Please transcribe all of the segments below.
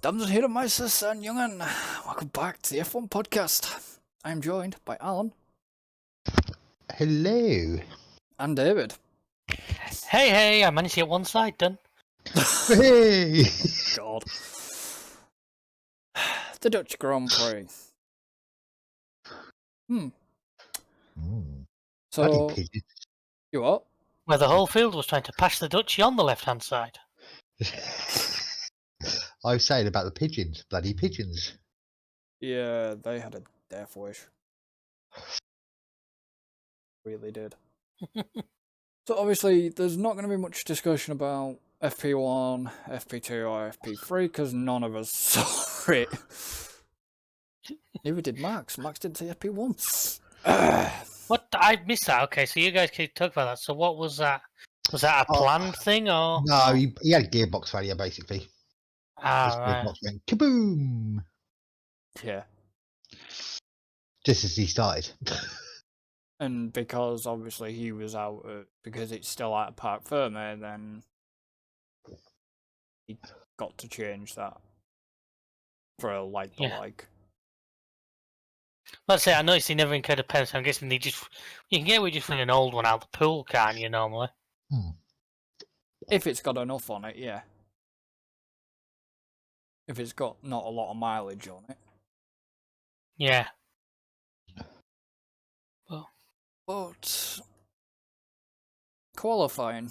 Dames und Herren, Meisters and Jungen, welcome back to the F1 podcast. I'm joined by Alan. Hello. And David. Hey, I managed to get one side done. Hey. God. The Dutch Grand Prix. So, Bloody pigeons. you what? Where the whole field was trying to pass the Dutchie on the left-hand side. I was saying about the pigeons. Bloody pigeons. Yeah, they had a death wish. Really did. So obviously, there's not going to be much discussion about FP1, FP2, or FP3 because none of us saw it. Neither did Max. Max didn't see FP1. What? I missed that. Okay, so you guys keep talking about that. So what was that? Was that a planned thing or? No, he had a gearbox failure basically. His Right. gearbox went kaboom. Yeah. Just as he started. And because obviously he was out because it's still out of Parc Ferme, then he got to change that for a like the like. Let's say I noticed he never incurred a penalty. I'm guessing you can get away just with an old one out the pool, can't you? Normally. If it's got enough on it, yeah. If it's got not a lot of mileage on it. Yeah. But qualifying.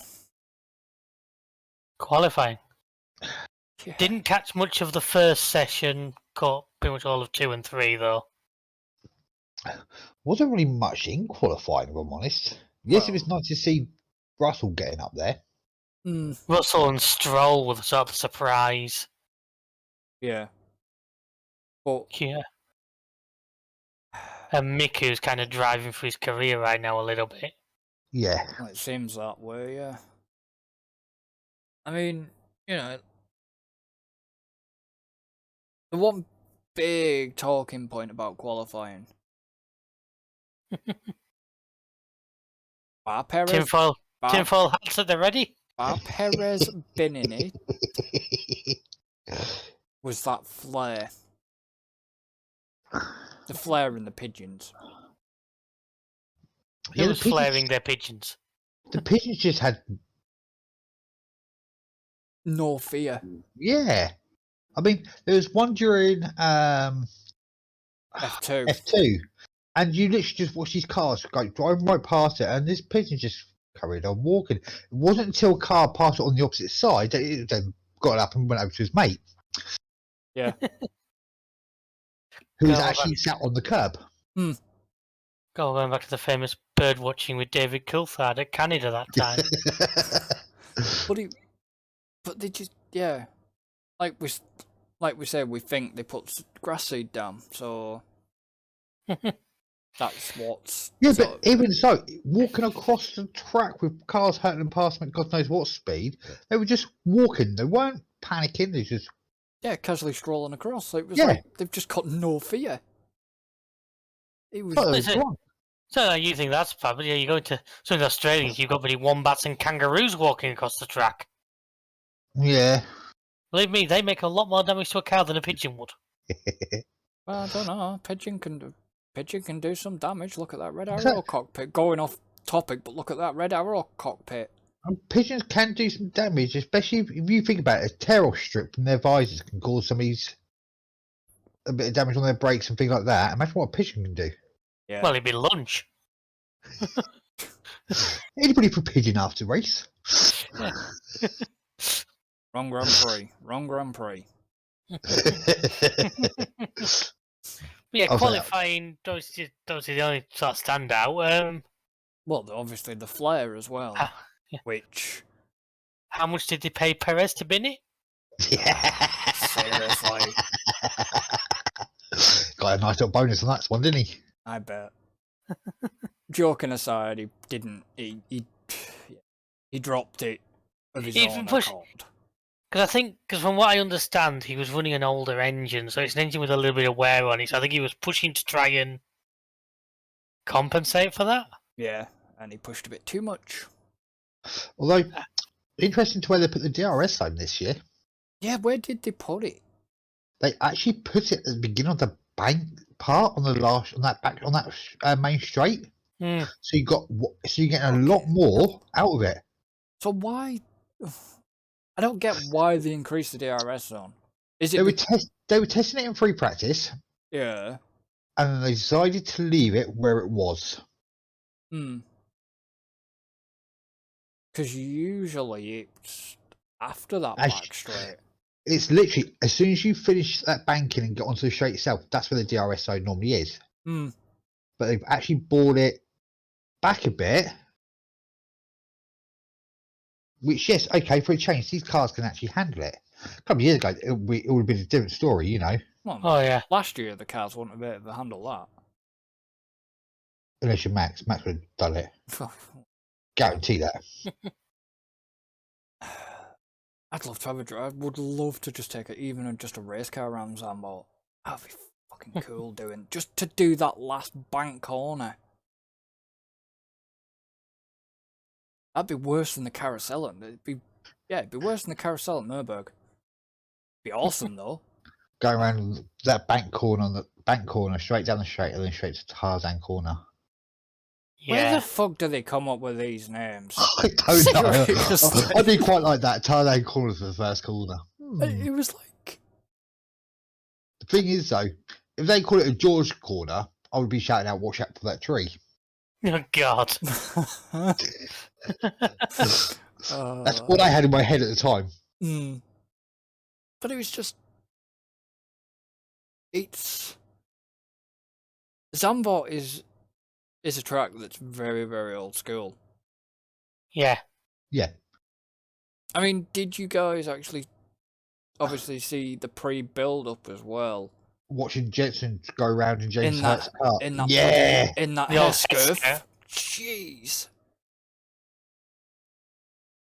Yeah. Didn't catch much of the first session. Caught pretty much all of 2 and 3 though. Wasn't really much in qualifying, if I'm honest. Yes, it was nice to see Russell getting up there. Russell and Stroll were sort of a surprise. Yeah. But yeah. And Mick, who's kind of driving for his career right now a little bit. Yeah. Well, it seems that way, yeah. I mean, you know, the one big talking point about qualifying. Bar Perez. Tinfoil hats, are they ready? Bar Perez been in it. Was that flare. The flare and the pigeons. Who was flaring their pigeons? The pigeons just had no fear. Yeah. I mean, there was one during F2. And you literally just watch these cars go driving right past it, and this pigeon just carried on walking. It wasn't until a car passed it on the opposite side that it then got up and went over to his mate. Yeah. Who was actually sat on the curb. Going back to the famous bird watching with David Coulthard at Canada that time. But they just, yeah. Like we said, we think they put grass seed down, so that's what's... Yeah, but even so, walking across the track with cars hurtling past them at God knows what speed, they were just walking. They weren't panicking. They just... Yeah, casually strolling across. It was like, they've just got no fear. It was... So you think that's bad, but yeah, you go to some of the Australians, you've got bloody wombats and kangaroos walking across the track. Yeah. Believe me, they make a lot more damage to a car than a pigeon would. Well, I don't know. Pigeon can do some damage. Look at that red arrow cockpit. Going off topic, but look at that red arrow cockpit. And pigeons can do some damage, especially if you think about it. A tear off strip from their visors can cause a bit of damage on their brakes and things like that. Imagine what a pigeon can do. Yeah. Well, it'd be lunch. Anybody for pigeon after race? Yeah. Wrong Grand Prix. Yeah, qualifying, those are the only sort of standout. Well, obviously the flare as well, which... How much did they pay Perez to bin it? Yeah. Seriously. Got a nice little bonus on that one, didn't he? I bet. Joking aside, he didn't. He dropped it of his own accord. Because from what I understand, he was running an older engine, so it's an engine with a little bit of wear on it. So I think he was pushing to try and compensate for that. Yeah, and he pushed a bit too much. Although, interesting to where they put the DRS zone this year. Yeah, where did they put it? They actually put it at the beginning of the bank part on that main straight. Mm. So you're getting a lot more out of it. So why? I don't get why they increased the DRS zone. Is it? They were testing it in free practice, Yeah. and then they decided to leave it where it was. Hmm. Because usually it's after that back straight. It's literally as soon as you finish that banking and get onto the straight itself, that's where the DRS zone normally is. Hmm. But they've actually brought it back a bit. Which, yes, okay, for a change, these cars can actually handle it. A couple of years ago, it would have been a different story, you know. Well, Oh yeah. last year the cars wouldn't have been able to handle that. Unless you're Max. Max would have done it. Guarantee that. I'd love to have a drive. Would love to just take just a race car around Zambot. That'd be fucking cool just to do that last bank corner. That'd be worse than the carousel. It'd be worse than the carousel at Nürburgring. Be awesome though. Go around that bank corner, straight down the straight, and then straight to Tarzan corner. Where Yeah. the fuck do they come up with these names? I don't know. Seriously. I do quite like that. Tarzan corner for the first corner. It was like The thing is, though, if they call it a George corner, I would be shouting out, "Watch out for that tree." Oh God. That's what I had in my head at the time. But it was just Zambot is a track that's very, very old school. Yeah. Yeah. I mean, did you guys actually obviously see the pre-build up as well? Watching Jetson go around in James Hurt's car. In that The hair old scarf. skirt. Jeez.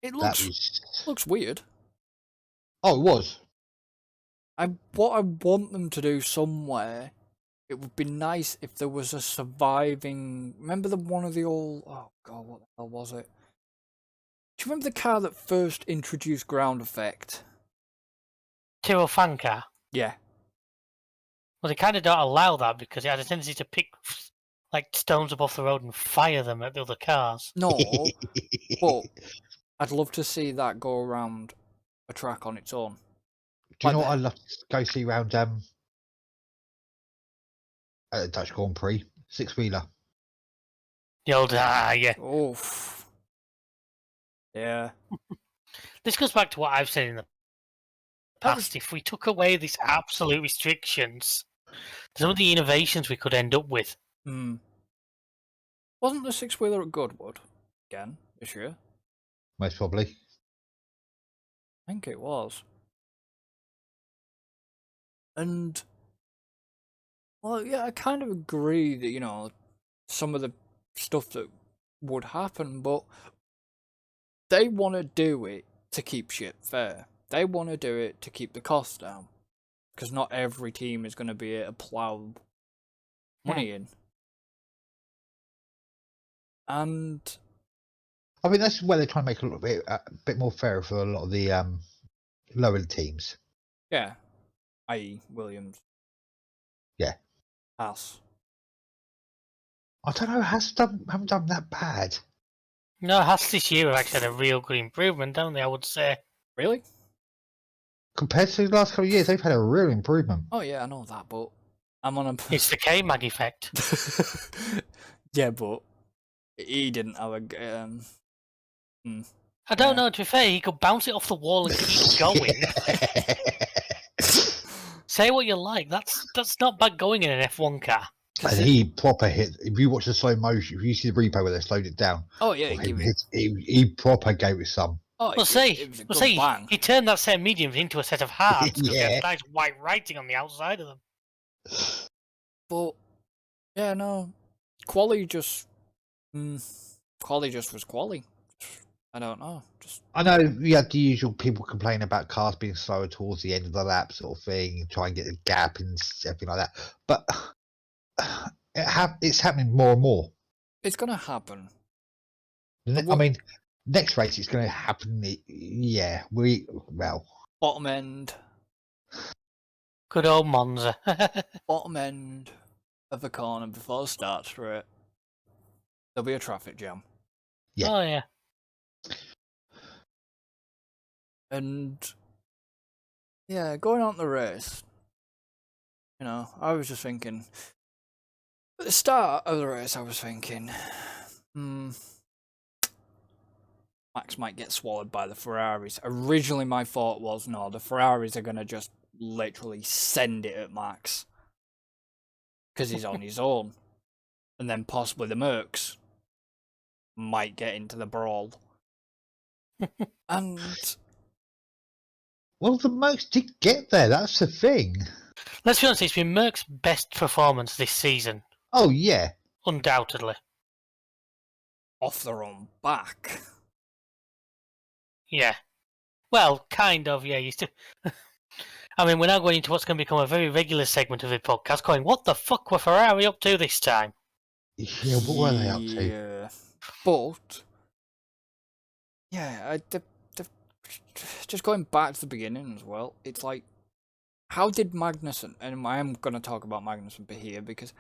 It That looks weird. Oh, it was. What I want them to do somewhere, it would be nice if there was a surviving. Remember one of the old? Oh God, what the hell was it? Do you remember the car that first introduced ground effect? Tyrrell fan car. Yeah. Well, they kind of don't allow that because it had a tendency to pick like stones up off the road and fire them at the other cars. No, but I'd love to see that go around a track on its own. Do you know what I'd love to go see around at a Dutch Grand Prix? 6-wheeler. The old yeah. Oof. Yeah. This goes back to what I've said in the past. If we took away these absolute restrictions, some of the innovations we could end up with. Wasn't the 6-wheeler at Goodwood again this year? Most probably. I think it was. And well, yeah, I kind of agree that some of the stuff that would happen, but they want to do it to keep shit fair. They want to do it to keep the costs down, because not every team is going to be able to plow money in. And I think that's where they're trying to make a bit more fair for a lot of the lower teams. Yeah, i.e. Williams. Yeah. Haas. I don't know. Haven't done that bad. No, Haas this year have actually had a real good improvement, don't they? I would say. Really? Compared to the last couple of years, they've had a real improvement. Oh yeah, I know that, but I'm on a. It's the K-Mag effect. Yeah, but he didn't have a. I don't know. To be fair, he could bounce it off the wall and keep going. Say what you like. That's not bad going in an F1 car. And he proper hit. If you watch the slow motion, if you see the replay where they slowed it down. Oh yeah, he proper gave it some. Oh, Well, he turned that set of mediums into a set of hards because they had nice white writing on the outside of them. But yeah, no, quali just was quali. I don't know. I know you had the usual people complain about cars being slower towards the end of the lap, sort of thing, try and get a gap and everything like that. But it's happening more and more. It's gonna happen. I mean, next race it's going to happen. Yeah, bottom end. Good old Monza. Bottom end of the corner before the start straight, there'll be a traffic jam. Yeah. Oh yeah. And yeah, going on the race, I was just thinking, at the start of the race, I was thinking, Max might get swallowed by the Ferraris. Originally, my thought was, no, the Ferraris are going to just literally send it at Max because he's on his own. And then possibly the Mercs might get into the brawl. And Well, the Mercs did get there. That's the thing. Let's be honest, it's been Merck's best performance this season, Oh yeah. undoubtedly. off their own back. Yeah. Well, kind of, yeah. I mean, we're now going into what's going to become a very regular segment of the podcast, going, what the fuck were Ferrari up to this time? Yeah, what were they up to? Yeah. But, yeah, just going back to the beginning as well, it's like, how did Magnussen, and I am going to talk about Magnussen here, because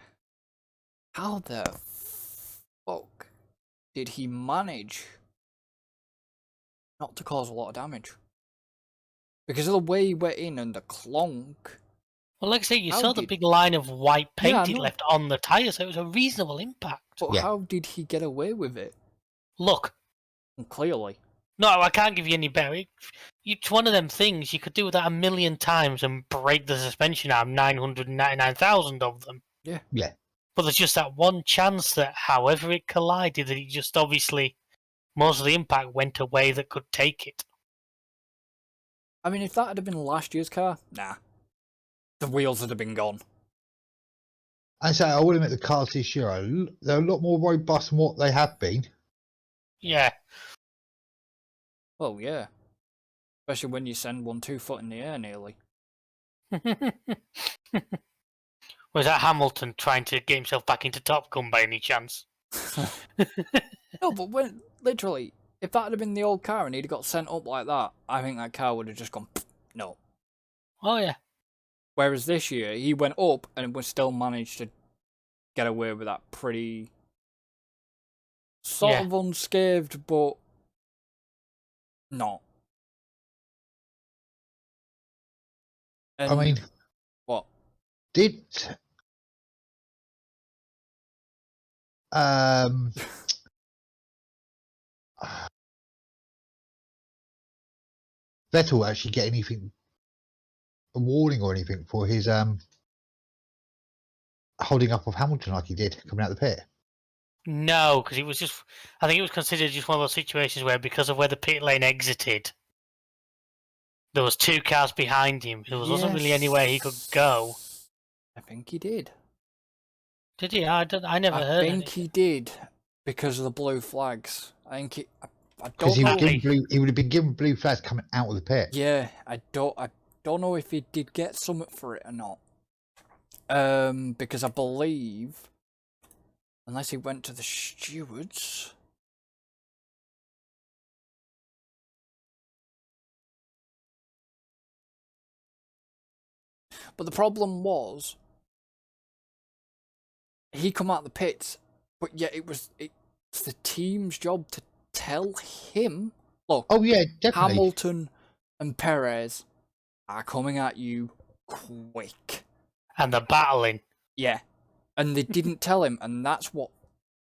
how the fuck did he manage not to cause a lot of damage? Because of the way he went in and the clonk. Well, like I say, you How saw the did- big line of white Yeah, I paint it know. left on the tyre, so it was a reasonable impact. But Yeah. how did he get away with it? Look, And clearly. no, I can't give you any better. It's one of them things you could do that a million times and break the suspension arm, 999,000 of them. Yeah. Yeah. But there's just that one chance that however it collided, that it just obviously, most of the impact went away that could take it. I mean, if that had been last year's car, nah. The wheels would have been gone. And so I would admit the cars this year they're a lot more robust than what they have been. Yeah. Oh, yeah. Especially when you send one 2 foot in the air nearly. Was that Hamilton trying to get himself back into Top Gun by any chance? No, but when, literally, if that had been the old car and he'd got sent up like that, I think that car would have just gone, no. Oh, yeah. Whereas this year, he went up and was still managed to get away with that pretty sort of unscathed, but not. And I mean, what? did Vettel actually get anything, a warning or anything for his holding up of Hamilton like he did coming out of the pit? No, because it was just, I think it was considered just one of those situations where because of where the pit lane exited, there was 2 cars behind him. There wasn't really anywhere he could go. I think he did. Did he? I never heard I think anything. he did because of the blue flags. I think he. I Because don't know. he would have been given blue flags coming out of the pit. Yeah, I don't know if he did get something for it or not. Because I believe, unless he went to the stewards. But the problem was, he come out the pits, but yet it's the team's job to tell him, look, Oh yeah, definitely. Hamilton and Perez are coming at you quick. And the battling. Yeah. And they didn't tell him, and that's what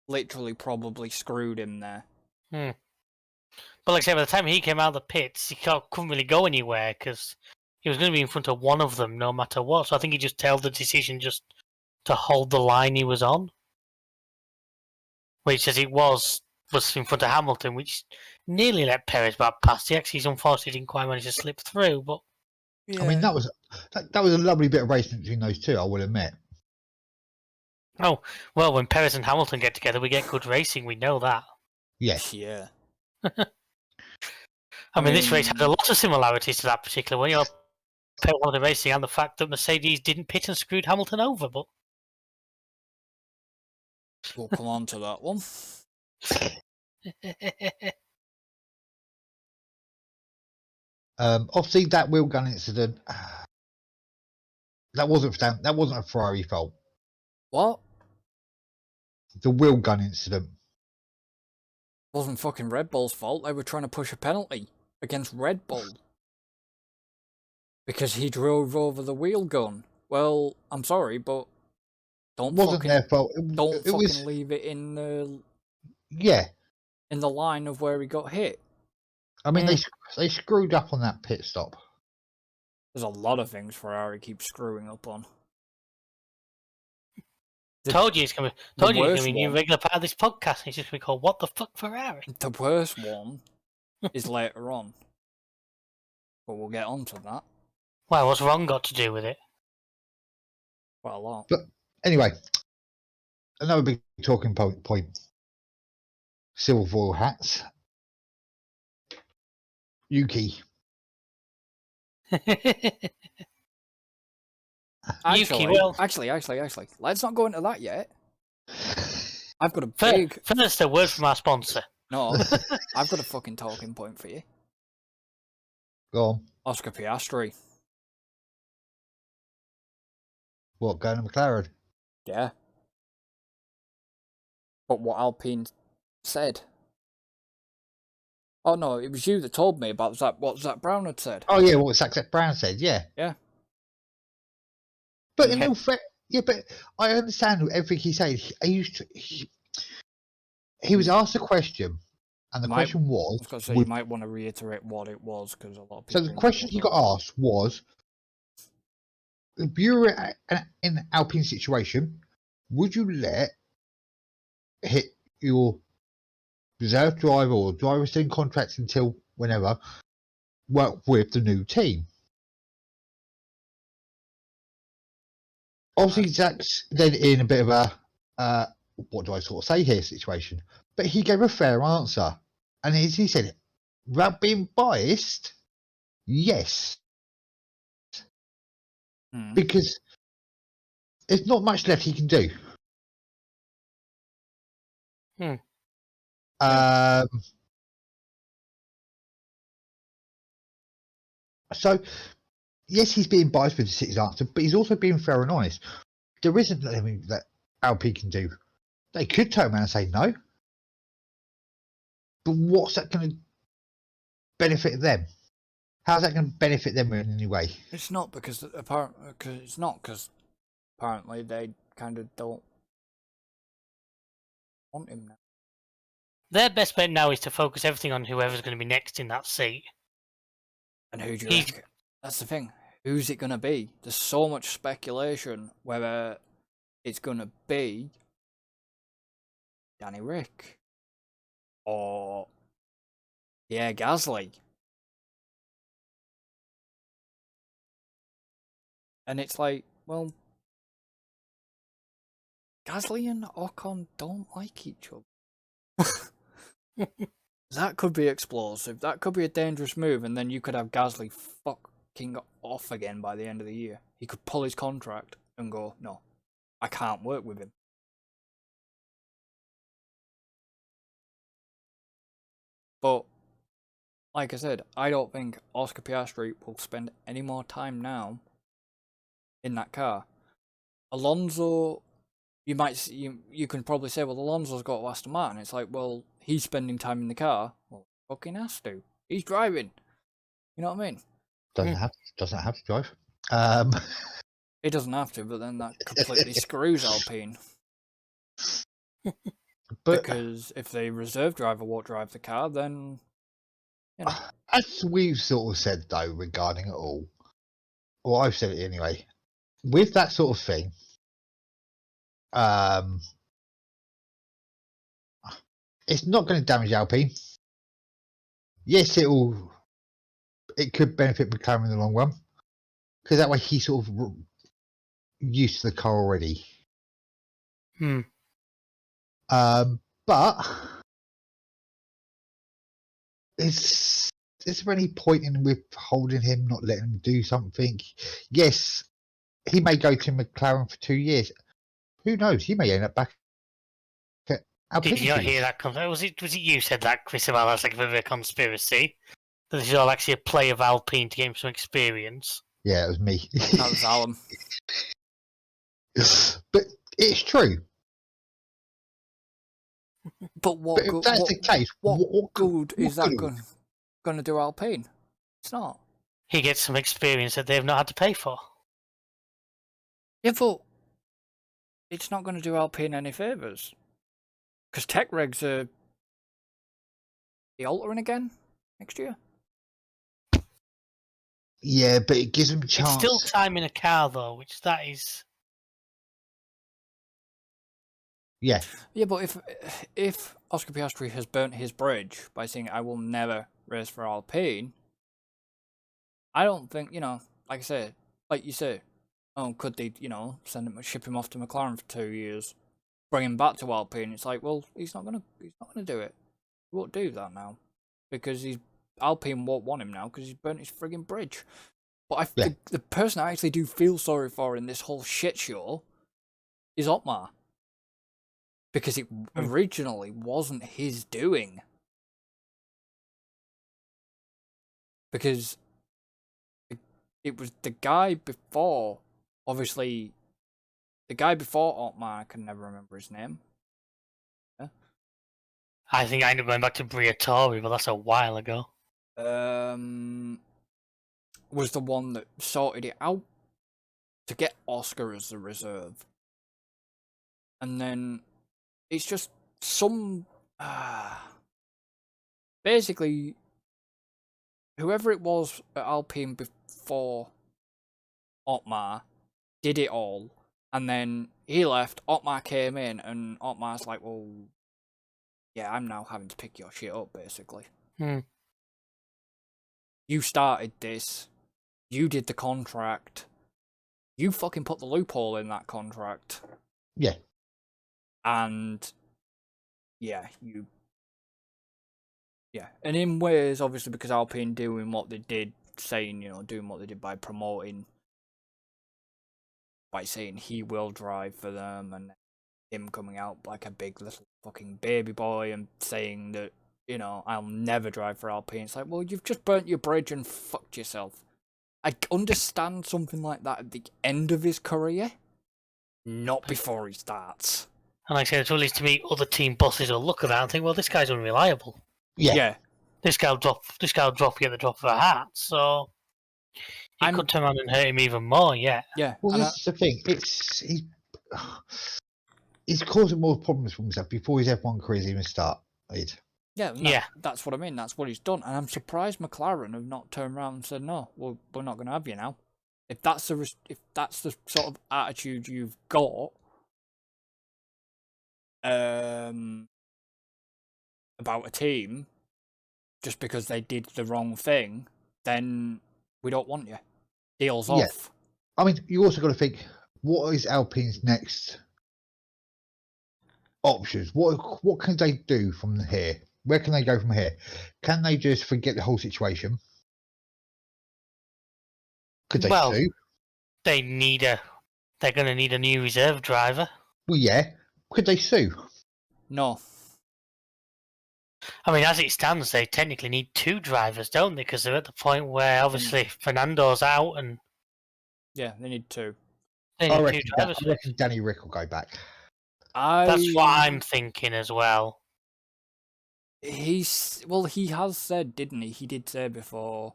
literally probably screwed him there. But like I say, by the time he came out of the pits, he couldn't really go anywhere because he was going to be in front of one of them no matter what. So I think he just held the decision just to hold the line he was on. Which, as it was in front of Hamilton, which nearly let Perez back past. He actually, unfortunately, didn't quite manage to slip through. But Yeah. I mean, that was a lovely bit of racing between those two, I will admit. oh well, when Perez and Hamilton get together, we get good racing. We know that. Yes. Yeah. I mean, this race had a lot of similarities to that particular one. Perez won the racing and the fact that Mercedes didn't pit and screwed Hamilton over. But We'll come on to that one. Obviously, that wheel gun incident. That wasn't a Ferrari fault. What? The wheel gun incident. Wasn't fucking Red Bull's fault. They were trying to push a penalty against Red Bull because he drove over the wheel gun. Well, I'm sorry, but It wasn't their fault. don't It fucking was, leave it in the yeah. line of where he got hit. I mean, they screwed up on that pit stop. There's a lot of things Ferrari keeps screwing up on. Told you it's gonna be a new regular part of this podcast. It's just gonna be called "What the Fuck Ferrari." The worst one is later on, but we'll get on to that. Well, what's wrong got to do with it? Quite a lot. But anyway, another big talking point. Silver foil hats. Yuki. Actually, let's not go into that yet. I've got a big... First, a word from our sponsor. No, I've got a fucking talking point for you. Go on. Oscar Piastri. What, going to McLaren? Yeah. But what Alpine said. Oh no, it was you that told me about what Zach Brown had said. Oh yeah, what Zach Brown said, yeah. Yeah. But in all fact, yeah, but I understand everything he said. He was asked a question, and the question was... I was going to say, you might want to reiterate what it was, because a lot of people... So the question he got asked was, if you were in an Alpine situation, would you let your reserve driver or driver still in contracts until whenever work with the new team? Obviously, Zach's then in a bit of a what do I sort of say here situation, but he gave a fair answer, and as he said, without being biased, yes, because there's not much left he can do. So, yes, he's being biased with his answer, but he's also being fair and honest. There isn't anything that Alpine can do. They could turn around and say no, but what's that going to benefit them? How's that going to benefit them in any way? It's not because apparently they kind of don't want him now. Their best bet now is to focus everything on whoever's going to be next in that seat. And who do you reckon? That's the thing. Who's it going to be? There's so much speculation whether it's going to be Danny Rick or Gasly. And it's like, well, Gasly and Ocon don't like each other. That could be explosive. That could be a dangerous move, and then you could have Gasly fucking off again by the end of the year. He could pull his contract and go, no, I can't work with him. But, like I said, I don't think Oscar Piastri will spend any more time now in that car. Alonso, you can probably say, well, Alonso's got to Aston Martin. It's like, well, he's spending time in the car. Well, fucking has to. He's driving. You know what I mean? Doesn't have to drive. He doesn't have to, but then that completely screws Alpine. Because if the reserve driver won't drive the car, then you know. As we've sort of said though regarding it all, well, I've said it anyway. With that sort of thing, it's not going to damage Alpine. Yes, it could benefit McLaren in the long run, because that way he's sort of used to the car already. But is there any point in withholding him, not letting him do something? Yes, he may go to McLaren for 2 years. Who knows? He may end up back at Alpine. Did you not hear that? Was it you said that, Chris? About that's like a bit of a conspiracy. That this is all actually a play of Alpine to get him some experience. Yeah, it was me. That was Alan. But it's true. But what But if good? that's the case, What good is what that good? going to do Alpine? It's not. He gets some experience that they've not had to pay for. Yeah, but it's not going to do Alpine any favours. Because tech regs are the altering again next year. Yeah, but it gives them a chance. It's still time in a car though, which that is. Yeah. Yeah, but if Oscar Piastri has burnt his bridge by saying I will never race for Alpine, I don't think, like I said, like you say, could they, ship him off to McLaren for 2 years, bring him back to Alpine? It's like, well, he's not gonna do it. He won't do that now because Alpine won't want him now because he's burnt his frigging bridge. But the person I actually do feel sorry for in this whole shit show is Otmar. Because it originally wasn't his doing. Because it was the guy before, obviously, the guy before Otmar, I can never remember his name. Yeah? I think I ended up going back to Briatore, but that's a while ago. Was the one that sorted it out to get Oscar as the reserve. And then it's just some basically whoever it was at Alpine before Otmar did it all, and then he left, Otmar came in, and Otmar's like, well, yeah, I'm now having to pick your shit up, basically. You started this, you did the contract, you fucking put the loophole in that contract. Yeah. And yeah, and in ways, obviously, because Alpine doing what they did, doing what they did by promoting, by saying he will drive for them, and him coming out like a big little fucking baby boy and saying that, I'll never drive for Alpine. It's like, well, you've just burnt your bridge and fucked yourself. I understand something like that at the end of his career, not before he starts. And like I said, it's always to me, other team bosses will look at that and think, well, this guy's unreliable. Yeah. This guy'll drop you at the drop of a hat, so it could turn around and hurt him even more, yeah. Yeah. Well, this is the thing. He's causing more problems for himself before his F1 career's even started. Yeah, that's what I mean. That's what he's done, and I'm surprised McLaren have not turned around and said, "No, well, we're not going to have you now." If that's the sort of attitude you've got, about a team, just because they did the wrong thing, then we don't want you. Deals off. I mean, you also got to think, what is Alpine's next options? What can they do from here? Where can they go from here? Can they just forget the whole situation? Could they sue? They're going to need a new reserve driver. Well, yeah. Could they sue? No. I mean, as it stands, they technically need 2 drivers, don't they? Because they're at the point where obviously Fernando's out, and yeah, they need 2. They need 2 drivers. I reckon Danny Rick will go back. That's what I'm thinking as well. He has said, didn't he? He did say before.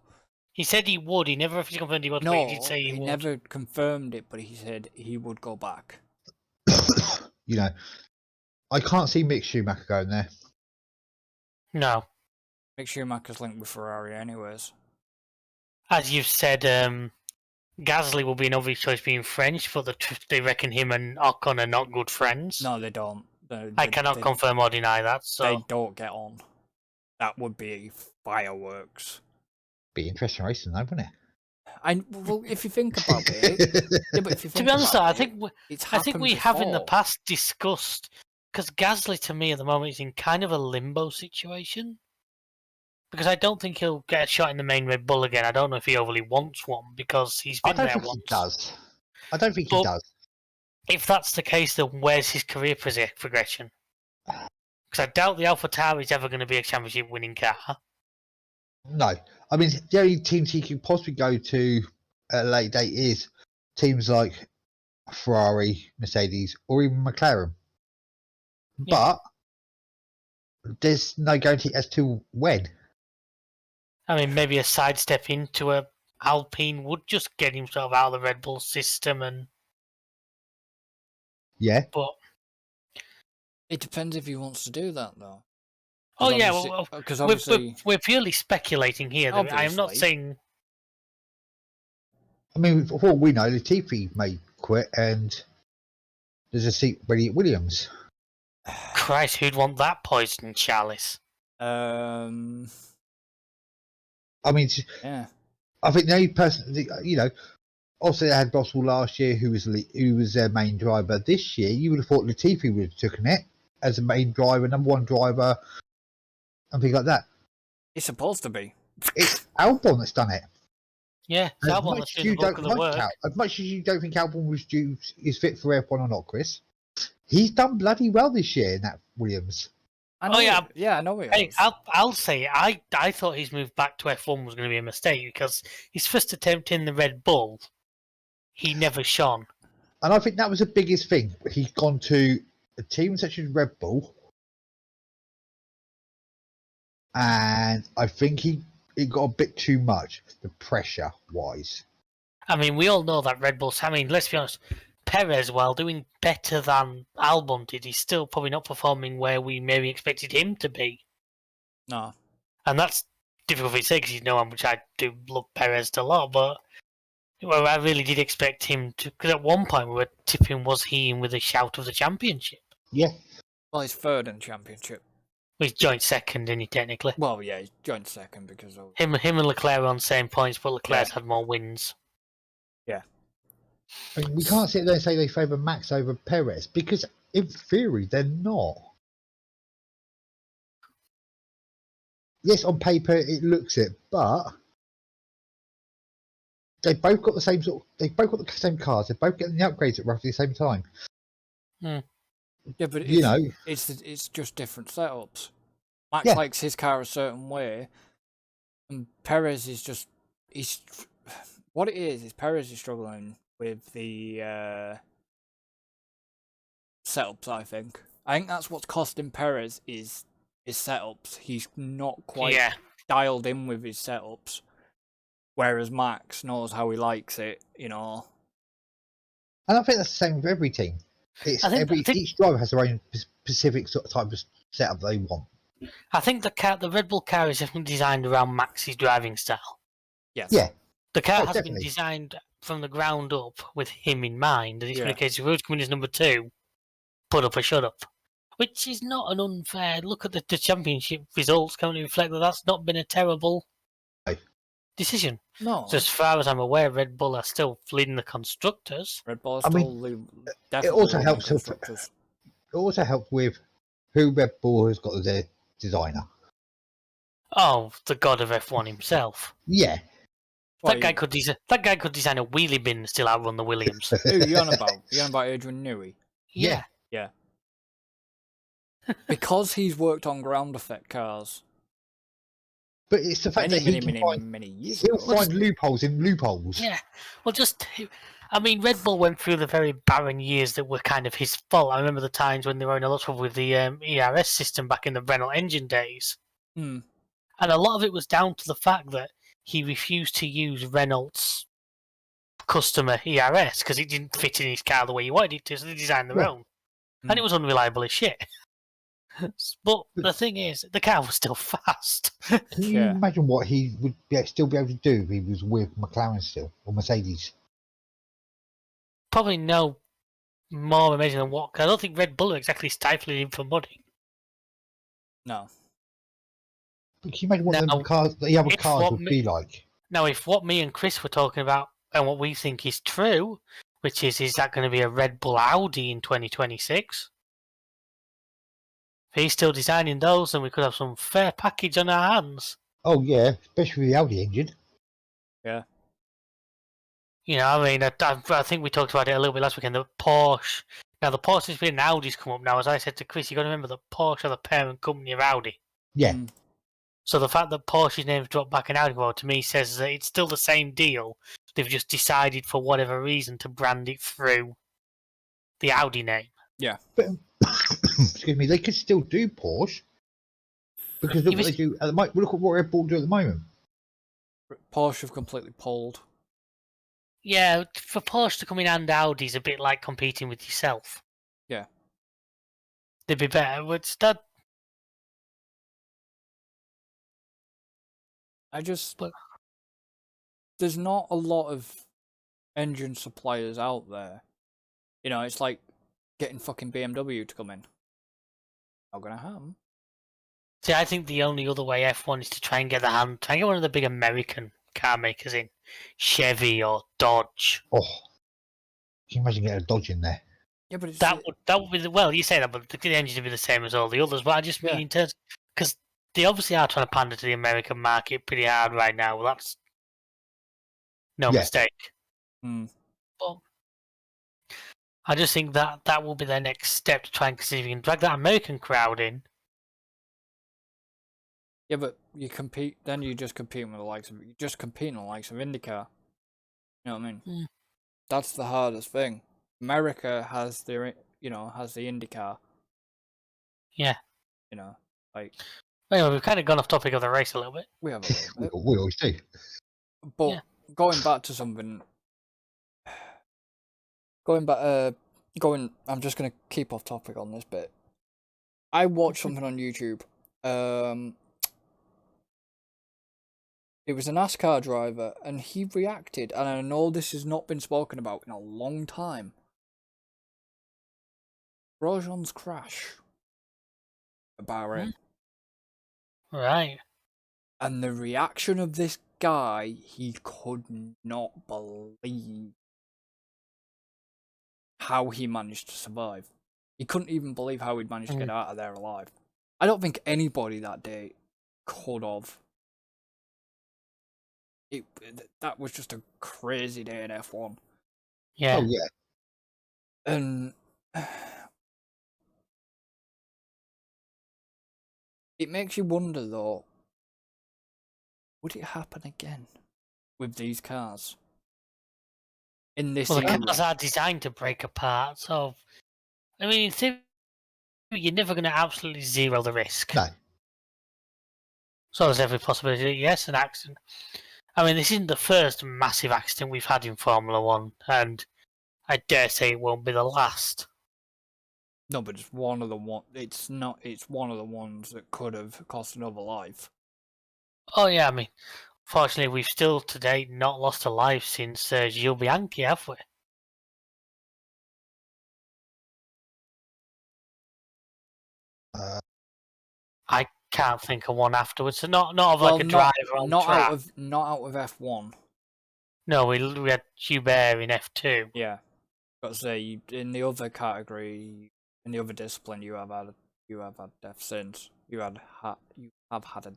He said he would. He never officially confirmed he would. No, but he did say he would. Never confirmed it, but he said he would go back. I can't see Mick Schumacher going there. No. Mick Schumacher's linked with Ferrari anyways. As you've said, Gasly will be an obvious choice being French, but they reckon him and Ocon are not good friends. No, they don't. I cannot confirm or deny that. So they don't get on. That would be fireworks. Be interesting racing, though, wouldn't it? Well, if you think about it, yeah, but if you think to be honest, about I think we have in the past discussed, because Gasly to me at the moment is in kind of a limbo situation. Because I don't think he'll get a shot in the main Red Bull again. I don't know if he overly wants one because he's been there once. I don't think he does. If that's the case, then where's his career progression? Because I doubt the AlphaTauri is ever going to be a championship winning car. No. I mean, the only teams he could possibly go to at a late date is teams like Ferrari, Mercedes, or even McLaren. Yeah. But there's no guarantee as to when. I mean, maybe a sidestep into a Alpine would just get him sort of out of the Red Bull system, and Yeah. but It depends if he wants to do that, though. oh yeah, well, Because we're obviously, we're purely speculating here. I am not Obviously. saying. I mean, for all we know, Latifi may quit and there's a seat ready at Williams. Christ, who'd want that poison chalice? um, I mean, yeah, I think the only person, obviously they had Boswell last year, who was their main driver. This year, you would have thought Latifi would have taken it as a main driver, number one driver, and things like that. it's supposed to be. It's Albon that's done it. Yeah, As Albon much that's as doing you the bulk don't of the like work. as much as you don't think Albon is fit for F1 or not, Chris, he's done bloody well this year in that Williams. I know yeah. I know he Hey, has. I'll say I thought his move back to F1 was going to be a mistake because his first attempt in the Red Bull, he never shone. And I think that was the biggest thing. He's gone to a team such as Red Bull, and I think it got a bit too much, the pressure wise. I mean, we all know that Red Bull. I mean, let's be honest. Perez, while doing better than Albon did, he's still probably not performing where we maybe expected him to be. No. And that's difficult to say because you know how much I do love Perez a lot, but well, I really did expect him to. Because at one point we were tipping, was he in with a shout of the championship? Yeah. Well, he's third in the championship. Well, he's joint second, isn't he, technically? Well, yeah, he joined second because of Him and Leclerc are on the same points, but Leclerc's had more wins. Yeah. I mean, we can't sit there and say they favour Max over Perez because, in theory, they're not. Yes, on paper it looks it, but they both got the same They've both got the same cars. They're both getting the upgrades at roughly the same time. Yeah, but it's just different setups. Max likes his car a certain way, and Perez is just what it is Perez is struggling with the setups. I think that's what's costing Perez is his setups. He's not quite dialed in with his setups, whereas Max knows how he likes it. And I think that's the same with every team. Each driver has their own specific sort of type of setup they want. I think the Red Bull car is definitely designed around Max's driving style. Yes. Yeah. The car has definitely been designed from the ground up with him in mind, and it's been a case of who's coming as number 2, put up or shut up. Which is not an unfair look at the championship results. Can reflect that that's not been a terrible decision. No. Oh. So as far as I'm aware, Red Bull are still leading the constructors. Red Bull is still definitely it also leading helps. the constructors. It also helps with who Red Bull has got as their designer. Oh, the god of F1 himself. Yeah. That guy could design a wheelie bin and still outrun the Williams. Who are you on about? You on about Adrian Newey? Yeah. Yeah. Because he's worked on ground effect cars. But it's the fact that he'll find loopholes in loopholes. Yeah. Well, I mean, Red Bull went through the very barren years that were kind of his fault. I remember the times when they were in a lot of trouble with the ERS system back in the Renault engine days. Hmm. And a lot of it was down to the fact that he refused to use Renault's customer ERS because it didn't fit in his car the way he wanted it to, so they designed their own. And it was unreliable as shit. But the thing is, the car was still fast. Can you imagine what he would still be able to do if he was with McLaren still, or Mercedes? Probably no more amazing than what. Cause I don't think Red Bull are exactly stifling him for money. No. But can you imagine what the other cars would be like? Now, if what me and Chris were talking about and what we think is true, which is that going to be a Red Bull Audi in 2026? If he's still designing those, then we could have some fair package on our hands. Oh yeah, especially with the Audi engine. Yeah. I mean, I think we talked about it a little bit last weekend. The Porsche. Now, the Porsche has been Audi's come up now. As I said to Chris, you got to remember that Porsche are the parent company of Audi. Yeah. So the fact that Porsche's name's dropped back in Audi, well, to me says that it's still the same deal. They've just decided, for whatever reason, to brand it through the Audi name. Yeah. But excuse me, they could still do Porsche because look what they do at the moment. Look at what Red Bull do at the moment. Porsche have completely pulled. Yeah, for Porsche to come in and Audi is a bit like competing with yourself. Yeah. They'd be better. What's that? There's not a lot of engine suppliers out there. You know, it's like getting fucking BMW to come in. Not gonna happen. See, I think the only other way F1 is to try and get one of the big American car makers in, Chevy or Dodge. Oh, can you imagine getting a Dodge in there? Yeah, but it's That would be well. You say that, but the engine would be the same as all the others. But I just mean in terms, because they obviously are trying to pander to the American market pretty hard right now. Well, that's no mistake. Mm. But I just think that will be their next step to try and see if you can drag that American crowd in. Yeah, but you compete. Then you just compete with the likes of IndyCar. You know what I mean? Mm. That's the hardest thing. America has the IndyCar. Yeah. You know, like. Anyway, we've kind of gone off topic of the race a little bit. We have a little bit. We always do. But going back to something. I'm just gonna keep off topic on this bit. I watched something on YouTube. It was a NASCAR driver, and he reacted, and I know this has not been spoken about in a long time. Grosjean's crash at Bahrain. Right. And the reaction of this guy, he could not believe how he managed to survive. He couldn't even believe how he'd managed to get out of there alive. I don't think anybody that day could have. That was just a crazy day in F1. Yeah. Oh yeah. And it makes you wonder, though, would it happen again with these cars? In this Well, the era? cars are designed to break apart, so I mean, in theory, you're never going to absolutely zero the risk. No. So there's every possibility, yes, an accident. I mean, this isn't the first massive accident we've had in Formula One, and I dare say it won't be the last. No, but it's one of the one. It's not. It's one of the ones that could have cost another life. Oh yeah, I mean, fortunately, we've still to date not lost a life since Gilles Bianchi, have we? I can't think of one afterwards. So not of like a driver on track. Not out of F1. No, we had Hubert in F2. Yeah, got to say, in the other category, in the other discipline, you have had death since. You have had a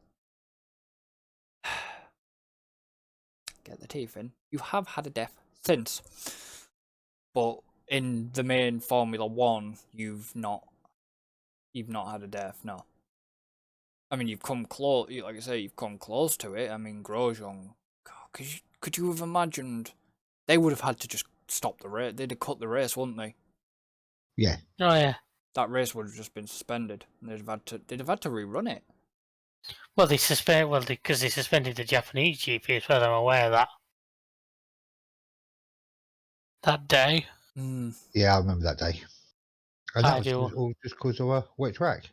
get the teeth in. You have had a death since, but in the main Formula One, you've not had a death. No. I mean, you've come close. Like I say, you've come close to it. I mean, Grosjean. God, could you have imagined? They would have had to just stop the race. They'd have cut the race, wouldn't they? Yeah. Oh yeah. That race would have just been suspended, and they'd have had to rerun it. Well, because they suspended the Japanese GP as far as I'm aware of that. That day. Mm. Yeah, I remember that day. And that was do. all just because of a wet track.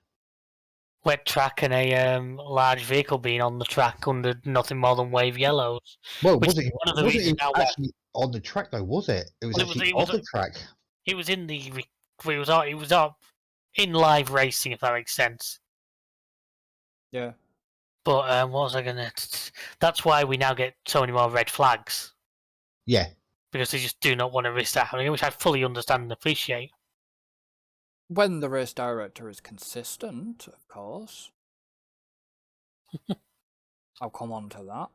Wet track and a large vehicle being on the track under nothing more than wave yellows. Well, Which wasn't is one of the wasn't reasons it now actually on the track though? Was it? It was Well, actually it was on the track. It was in the. It was up in live racing, if that makes sense. Yeah. But what was I gonna? That's why we now get so many more red flags. Yeah. Because they just do not want to risk that happening, which I fully understand and appreciate. When the race director is consistent, of course. I'll come on to that.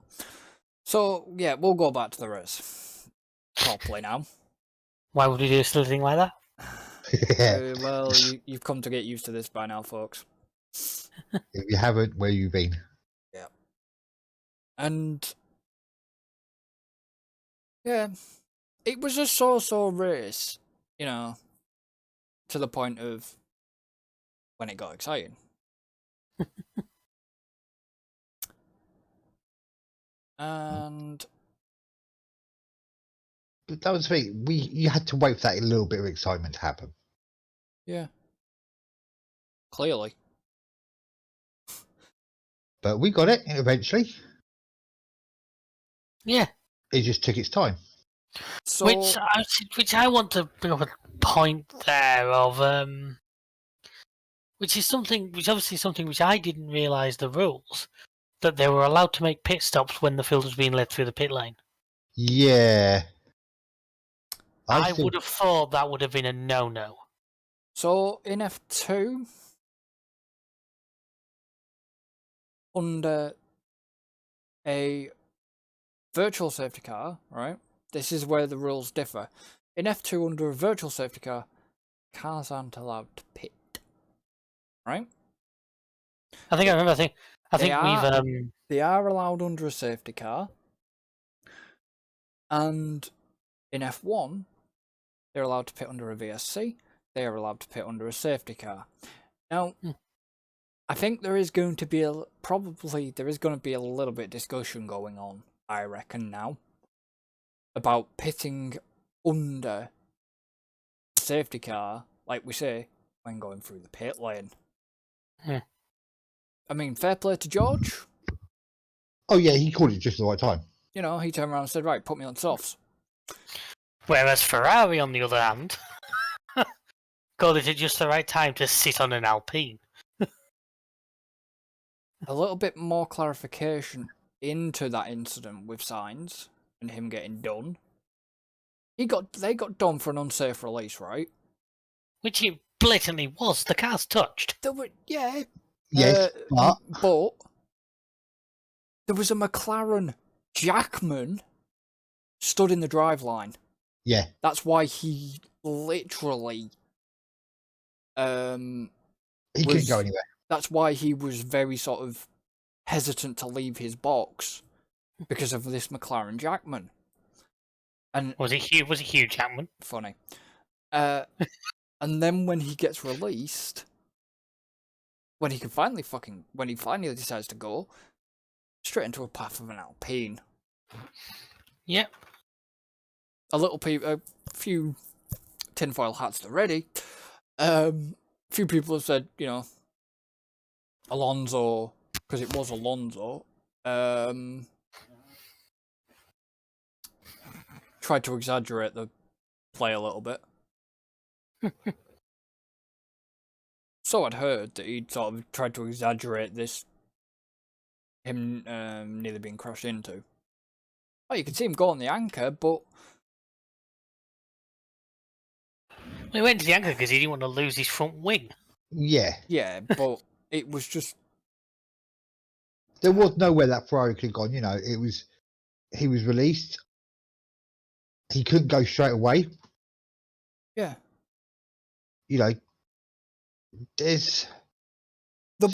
So, yeah, we'll go back to the race properly now. Why would we do a silly thing like that? Well, you've come to get used to this by now, folks. If you haven't, where you been? Yeah. And Yeah, it was a so-so race, you know, to the point of when it got exciting. And But that was the thing. You had to wait for that little bit of excitement to happen. yeah, clearly. But we got it eventually. Yeah. It just took its time. So Which I want to bring up a point there of which obviously something which I didn't realise the rules, that they were allowed to make pit stops when the field was being led through the pit lane. Yeah. I would have thought that would have been a no-no. So in F2, under a virtual safety car, right? This is where the rules differ. In F2, under a virtual safety car, cars aren't allowed to pit, right? I think I remember. I think we've They are allowed under a safety car, and in F1, they're allowed to pit under a VSC. They are allowed to pit under a safety car. Now, I think there is going to be a little bit of discussion going on, I reckon now, about pitting under a safety car, like we say, when going through the pit lane. I mean, fair play to George. Oh yeah, he called it just the right time. You know, he turned around and said, right, put me on softs. Whereas Ferrari, on the other hand, called it at just the right time to sit on an Alpine. A little bit more clarification into that incident with Sainz and him getting done. They got done for an unsafe release, right? Which it blatantly was. The car's touched. There were, yeah. Yes, but there was a McLaren Jackman stood in the drive line. yeah, That's why he literally he couldn't go anywhere. That's why he was very sort of hesitant to leave his box because of this McLaren Jackman. And was it Hugh Jackman? Funny. And then when he gets released, when he finally decides to go, straight into a path of an Alpine. Yep. A few tinfoil hats to ready. A few people have said, you know, Alonso, because it was Alonso, tried to exaggerate the play a little bit. So I'd heard that he'd sort of tried to exaggerate him nearly being crashed into. Oh, you could see him go on the anchor, but He went to the anchor because he didn't want to lose his front wing. Yeah, but it was just there was nowhere that Ferrari could have gone. You know, he was released. He couldn't go straight away. yeah. You know, there's so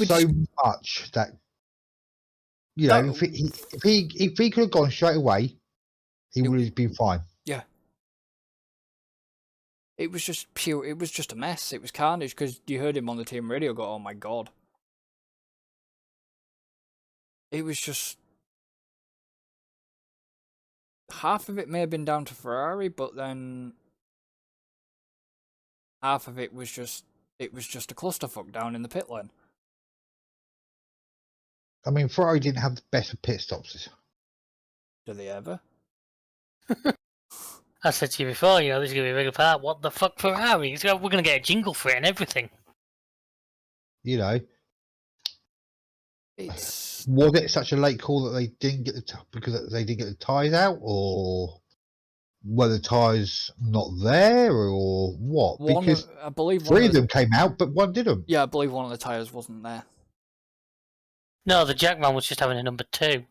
much that you know. If he could have gone straight away, he would have been fine. Yeah. It was just pure. It was just a mess. It was carnage because you heard him on the team radio go, "Oh my god!" It was just half of it may have been down to Ferrari, but then half of it was just a clusterfuck down in the pit lane. I mean, Ferrari didn't have the best of pit stops. Do they ever? I said to you before, you know, this is going to be a regular part. What the fuck, Ferrari? We're going to get a jingle for it and everything. You know, was it such a late call that they didn't get because they didn't get the tyres out, or were the tyres not there, or what? Because I believe three of them came out, but one didn't. Yeah, I believe one of the tyres wasn't there. No, the Jackman was just having a number 2.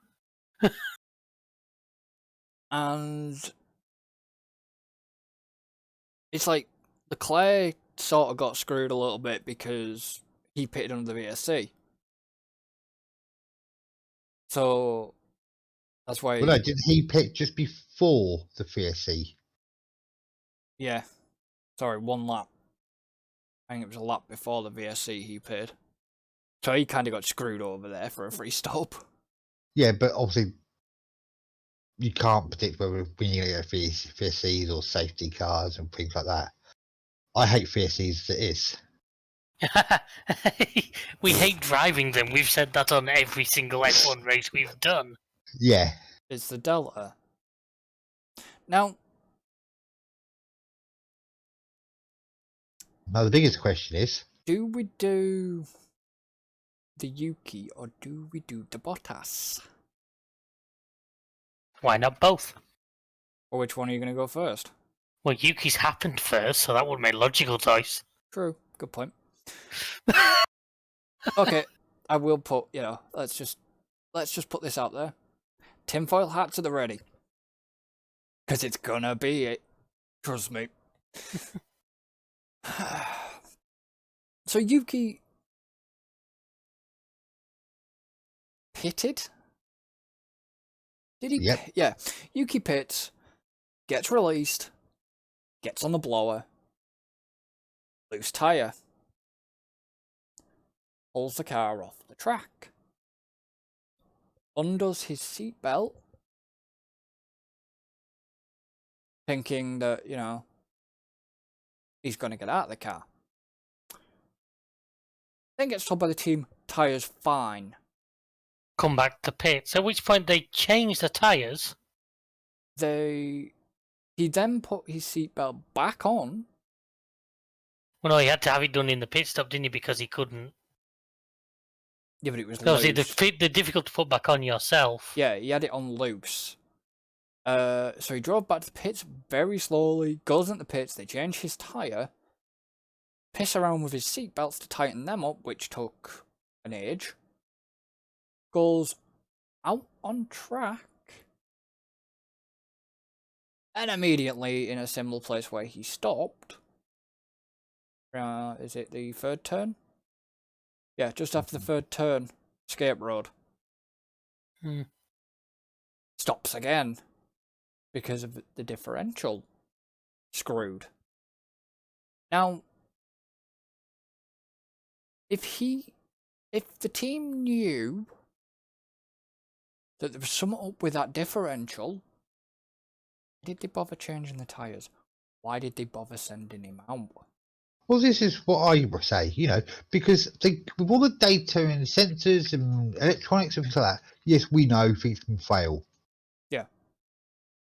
And it's like Leclerc sort of got screwed a little bit because he pitted under the VSC. So That's why. Well, no, didn't he pit just before the VSC? Yeah. Sorry, 1 lap. I think it was a lap before the VSC he pitted. So he kind of got screwed over there for a free stop. Yeah, but obviously you can't predict whether when you're going to get VSCs or safety cars and things like that. I hate VSCs as it is. We hate driving them. We've said that on every single F1 race we've done. Yeah. It's the Delta. Now, Now the biggest question is, do we do the Yuki or do we do the Bottas? Why not both? Or which one are you going to go first? Well, Yuki's happened first, so that would make logical choice. True. Good point. Okay, I will put, let's just put this out there. Tinfoil hats at the ready. Because it's gonna be it. Trust me. So Yuki pitted? Did he? Yep. Yeah. Yuki pits, gets released, gets on the blower, loose tyre, pulls the car off the track, undoes his seatbelt, thinking that, he's going to get out of the car. Then gets told by the team, tyres fine. Come back to pits. At which point they change the tyres. He then put his seatbelt back on. Well, no, he had to have it done in the pit stop, didn't he? Because he couldn't. Yeah, but it was No, see, loose. they're difficult to put back on yourself. Yeah, he had it on loose. So he drove back to the pits very slowly, goes into the pits, they change his tyre, piss around with his seatbelts to tighten them up, which took an age, goes out on track, and immediately in a similar place where he stopped. Is it the third turn? Yeah, just after the third turn, escape road. Stops again because of the differential. Screwed. Now, if the team knew that there was something up with that differential, why did they bother changing the tyres? Why did they bother sending him out? well, this is what I would say, because with all the data and sensors and electronics and things like that, yes, we know things can fail. Yeah.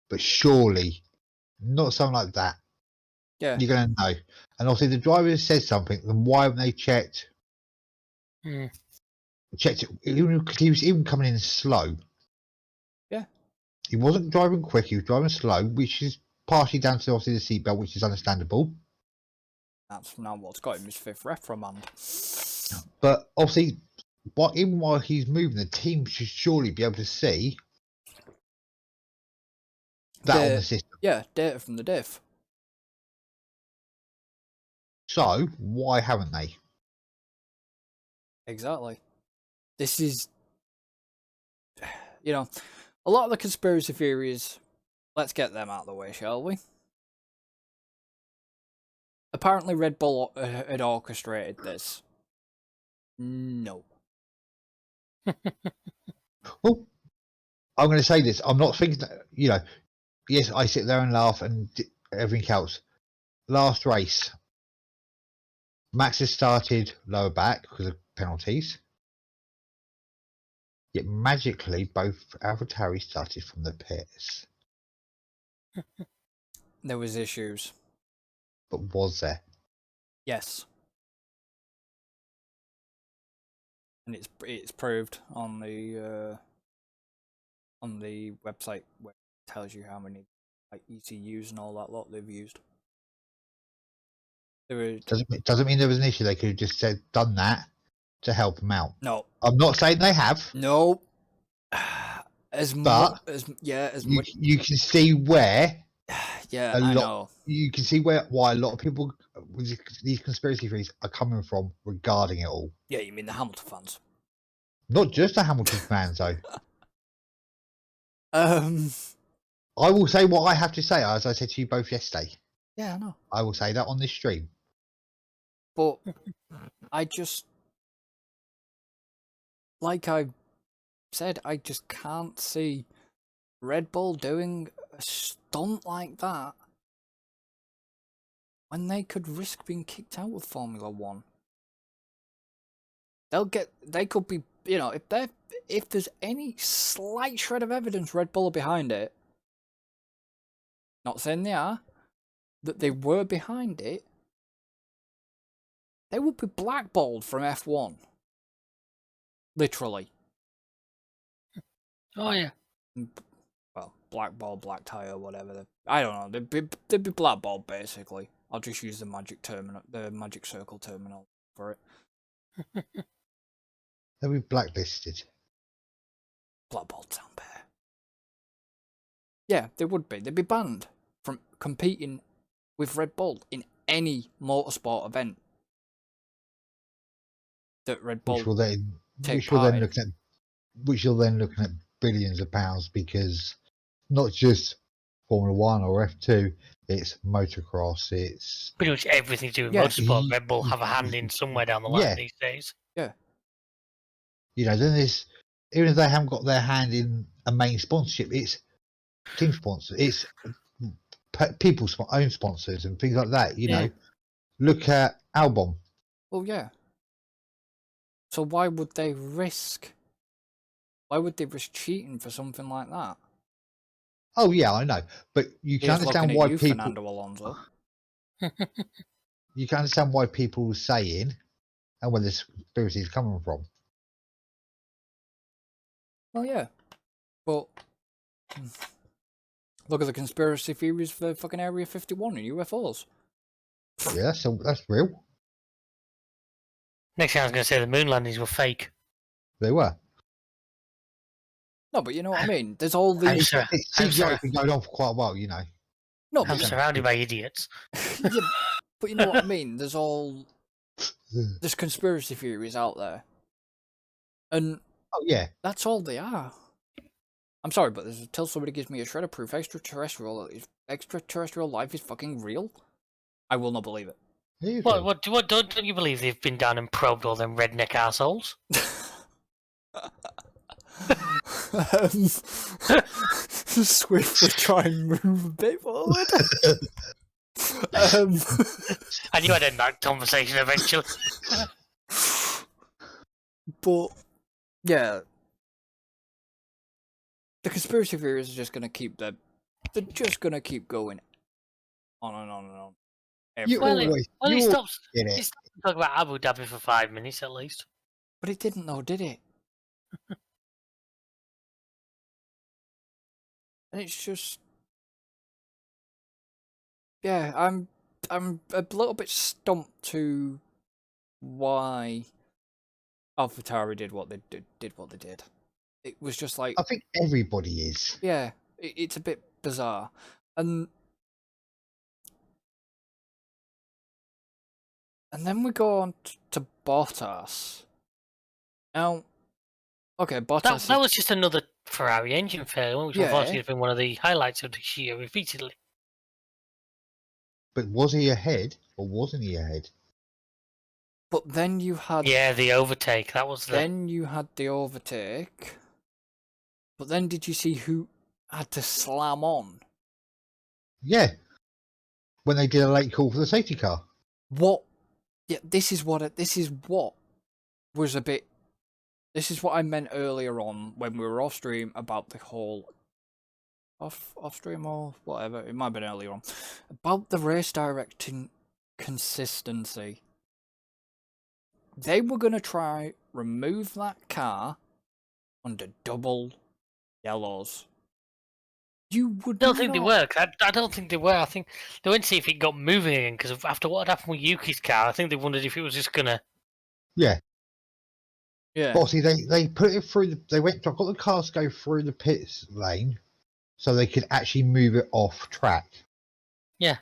But surely, not something like that. Yeah. You're going to know. And obviously, the driver says something, then why haven't they checked? Checked it, because he was even coming in slow. Yeah. He wasn't driving quick, he was driving slow, which is partially down to obviously the seatbelt, which is understandable. That's now what's got him his 5th reprimand. But obviously, even while he's moving, the team should surely be able to see that on the system. Yeah, data from the diff. So, why haven't they? Exactly. This is, a lot of the conspiracy theories, let's get them out of the way, shall we? Apparently Red Bull had orchestrated this. No. Well, I'm going to say this. I'm not thinking that, yes, I sit there and laugh and everything else. Last race, Max has started lower back because of penalties. Yet magically, both AlphaTauri started from the pits. There was issues. But was there? Yes. And it's proved on the website where it tells you how many ECUs and all that lot they've used. Doesn't mean there was an issue. They could have just done that to help them out. No. I'm not saying they have. No. You can see where. Yeah, I know. You can see why a lot of people with these conspiracy theories are coming from regarding it all. Yeah, you mean the Hamilton fans? Not just the Hamilton fans, though. I will say what I have to say, as I said to you both yesterday. Yeah, I know. I will say that on this stream. But I just, like I said, I just can't see Red Bull doing a stunt like that when they could risk being kicked out of Formula One. They could be, if there's any slight shred of evidence Red Bull are behind it, not saying they are, that they were behind it, they would be blackballed from F1. Literally. Oh yeah. Well, blackball, black tie, or whatever. I don't know. They'd be blackballed basically. I'll just use the magic circle terminal for it. They'll be blacklisted. Blackballed sound better. Yeah, they would be. They'd be banned from competing with Red Bull in any motorsport event that Red Bull Which will then take part in. which you're then looking at billions of pounds, because not just Formula One or F2, it's motocross, it's Pretty much everything to do with Yeah. motorsport, Red Bull have a hand in somewhere down the line Yeah. these days. Yeah. Then there's, even if they haven't got their hand in a main sponsorship, it's team sponsor, it's people's own sponsors and things like that. Yeah. Look at Albon. Well, yeah. So why would they risk cheating for something like that? Oh yeah, I know, but you can Here's understand looking why at you, people. Fernando Alonso. You can understand why people are saying, and where this conspiracy is coming from. Well, yeah, but look at the conspiracy theories for fucking Area 51 and UFOs. Yeah, so that's real. Next thing I was going to say the moon landings were fake. They were. No, but you know what I mean. There's all I'm these. sure. CGI has been going on for quite a while, No, I'm but surrounded by idiots. yeah, but you know what I mean. There's conspiracy theories out there, and Oh yeah. that's all they are. I'm sorry, but until somebody gives me a shred of proof extraterrestrial life is fucking real, I will not believe it. What don't you believe they've been down and probed all them redneck assholes? Swiftly try and move a bit forward. And you had end that conversation eventually. But yeah, the conspiracy theories are just gonna keep they're just gonna keep going on and on and on. You always, He stops it. talking about Abu Dhabi for 5 minutes at least. But it didn't though, did it? And it's just, yeah, I'm a little bit stumped to why AlphaTauri did what they did. It was just like, I think everybody is. yeah, it's a bit bizarre, and then we go on to Bottas. Now, okay, Bottas. That was just another Ferrari engine failure, which Yeah. unfortunately has been one of the highlights of this year repeatedly. But was he ahead or wasn't he ahead? But then you had The overtake. That was the. Then you had the overtake. But then did you see who had to slam on? Yeah. When they did a late call for the safety car. What? Yeah, this is what was a bit. This is what I meant earlier on when we were off stream about the whole off stream or whatever. It might have been earlier on about the race directing consistency. They were gonna try remove that car under double yellows. You would. I don't think they were. I don't think they were. I think they went to see if it got moving again because after what had happened with Yuki's car, I think they wondered if it was just gonna. Yeah. Yeah. But see, they put it through. They got the cars to go through the pits lane, so they could actually move it off track. Yeah.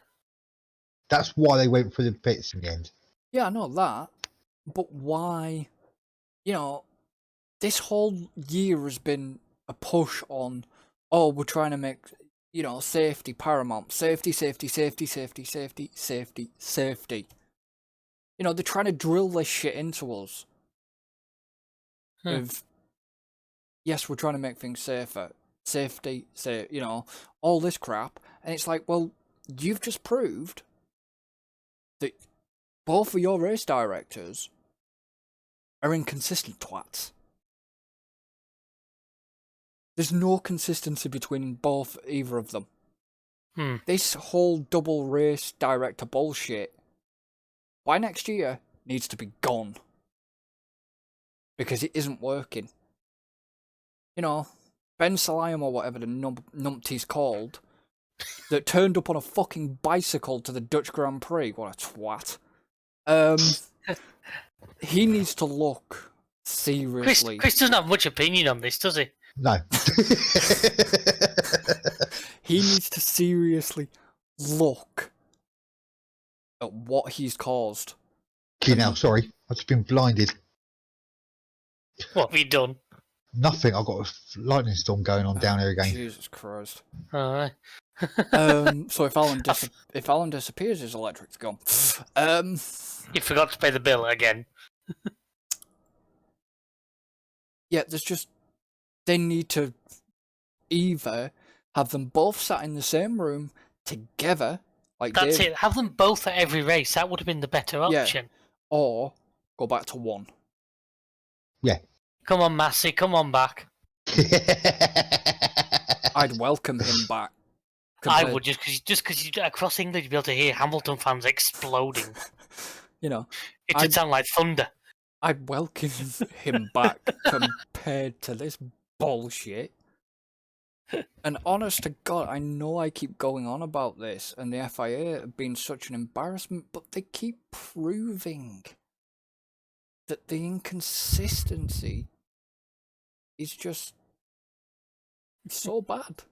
That's why they went through the pits in the end. Yeah, I know that. But why? This whole year has been a push on, oh, we're trying to make, safety paramount. Safety, safety, safety, safety, safety, safety, safety. They're trying to drill this shit into us. Of, yes, we're trying to make things safer. Safety, all this crap. And it's like, well, you've just proved that both of your race directors are inconsistent twats. There's no consistency between either of them. This whole double race director bullshit, by next year, needs to be gone. Because it isn't working. Ben Salayam or whatever the numpty's called, that turned up on a fucking bicycle to the Dutch Grand Prix. What a twat. He needs to look seriously. Chris doesn't have much opinion on this, does he? No. He needs to seriously look at what he's caused. Okay, now, sorry. I've just been blinded. What have you done? Nothing. I've got a lightning storm going on down here again. Jesus Christ. Alright. So if Alan disappears, his electric's gone. You forgot to pay the bill again. Yeah, they need to either have them both sat in the same room together, like That's it. Have them both at every race. That would have been the better option. or go back to one. Yeah. Come on, Massey. Come on back. I'd welcome him back. I would just because you across England you'd be able to hear Hamilton fans exploding. It would sound like thunder. I'd welcome him back compared to this bullshit. And honest to God, I know I keep going on about this, and the FIA have been such an embarrassment, but they keep proving that the inconsistency is just so bad.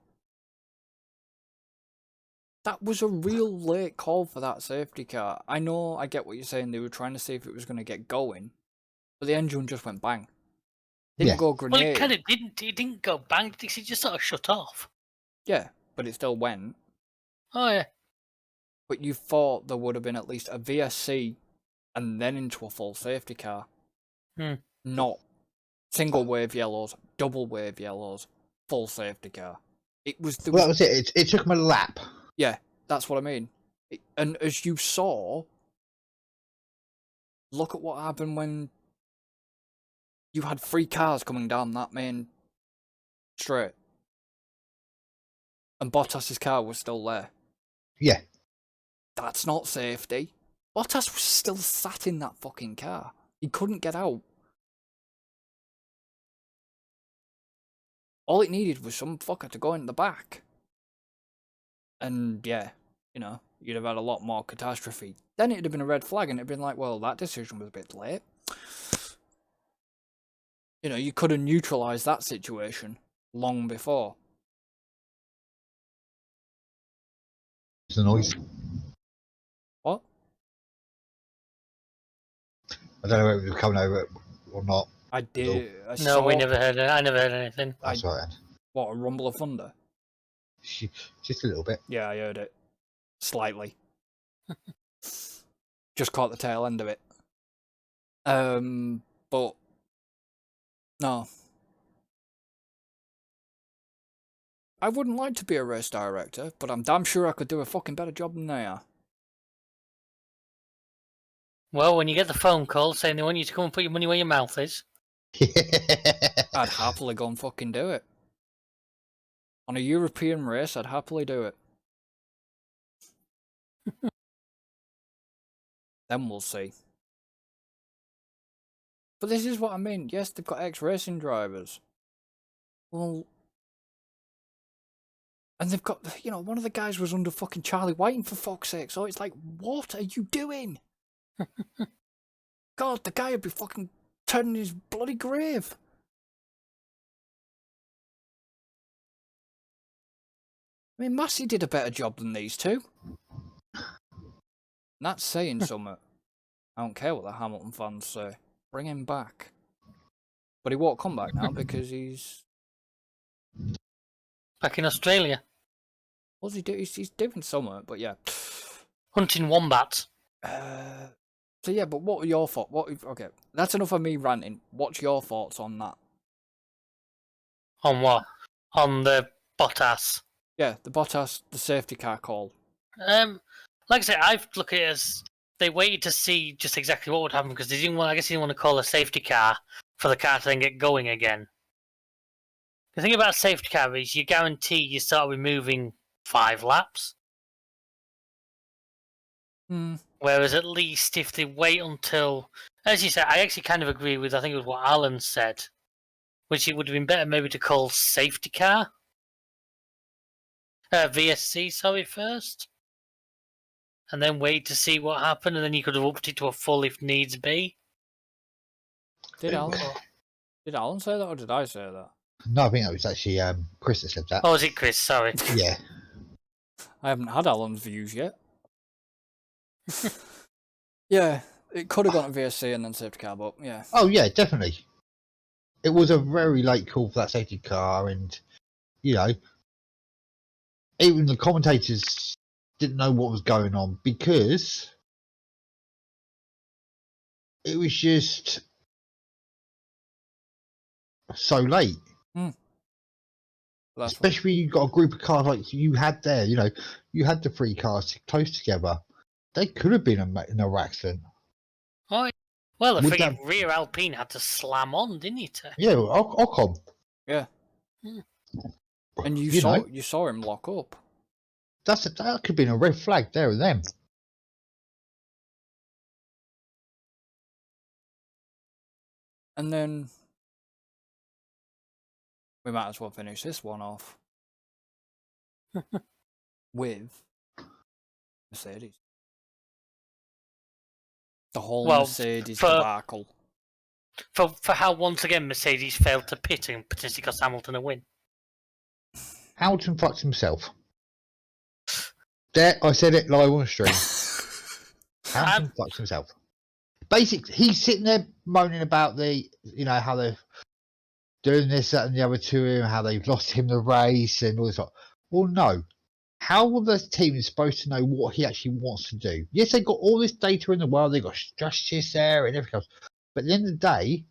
That was a real late call for that safety car. I know, I get what you're saying, they were trying to see if it was going to get going, but the engine just went bang. Didn't go grenade. Well, it kind of didn't. It didn't go bang. It just sort of shut off. Yeah, but it still went. Oh yeah. But you thought there would have been at least a VSC and then into a full safety car. Not single wave yellows, double wave yellows, full safety car. That was it. It took him a lap. Yeah, that's what I mean. And as you saw, look at what happened when you had 3 cars coming down that main straight. And Bottas's car was still there. Yeah. That's not safety. Bottas was still sat in that fucking car. He couldn't get out. All it needed was some fucker to go in the back. And yeah, you'd have had a lot more catastrophe. Then it'd have been a red flag and it'd have been like, well, that decision was a bit late. You could have neutralised that situation long before. It's a noise. What? I don't know whether it was coming over or not. I did. No, we never heard it. I never heard anything. That's right. What, a rumble of thunder? Just a little bit. Yeah, I heard it. Slightly. Just caught the tail end of it. But no. I wouldn't like to be a race director, but I'm damn sure I could do a fucking better job than they are. Well, when you get the phone call saying they want you to come and put your money where your mouth is, I'd happily go and fucking do it. On a European race, I'd happily do it. Then we'll see. But this is what I mean. Yes, they've got ex-racing drivers. Well, and they've got, one of the guys was under fucking Charlie Whiting for fuck's sake. So it's like, what are you doing? God, the guy would be fucking turning his bloody grave. I mean, Massey did a better job than these two. And that's saying something. I don't care what the Hamilton fans say. Bring him back. But he won't come back now because he's Back in Australia, What's he doing? He's doing something, but yeah. hunting wombats. So yeah, but what are your thoughts? Okay, that's enough of me ranting. What's your thoughts on that? On what? On the Bottas. Yeah, the Bottas, the safety car call. Like I said, I look at it as they waited to see just exactly what would happen because they didn't want. I guess they didn't want to call a safety car for the car to then get going again. The thing about a safety car is you guarantee you start removing 5 laps. Hmm. Whereas at least if they wait until, as you said, I actually kind of agree with, I think it was what Alan said, which it would have been better maybe to call safety car. VSC, sorry, first. And then wait to see what happened, and then you could have upped it to a full if needs be. Did Alan say that, or did I say that? No, I think that was actually Chris that said that. Oh, was it Chris? Sorry. Yeah. I haven't had Alan's views yet. Yeah, it could have gone to VSC and then safety car, but yeah. Oh yeah, definitely. It was a very late call for that safety car, and you know, even the commentators didn't know what was going on because it was just so late. Especially you got a group of cars like you had there. You know, you had the 3 cars close together. They could have been in a accident. Oh, well, the Would friggin' that- rear Alpine had to slam on, didn't it? Yeah, Ocon. Yeah. And you saw him lock up. That could have been a red flag there and then. And then we might as well finish this one off with Mercedes. The whole Mercedes debacle. For how once again Mercedes failed to pit and potentially cost Hamilton a win. Hamilton fucked himself. There, I said it live on stream. Hamilton fucks himself. Basically, he's sitting there moaning about how they're doing this, that, and the other to him, how they've lost him the race, and all this. Well, no. How will the team supposed to know what he actually wants to do? Yes, they've got all this data in the world, they've got strategists there and everything else. But at the end of the day,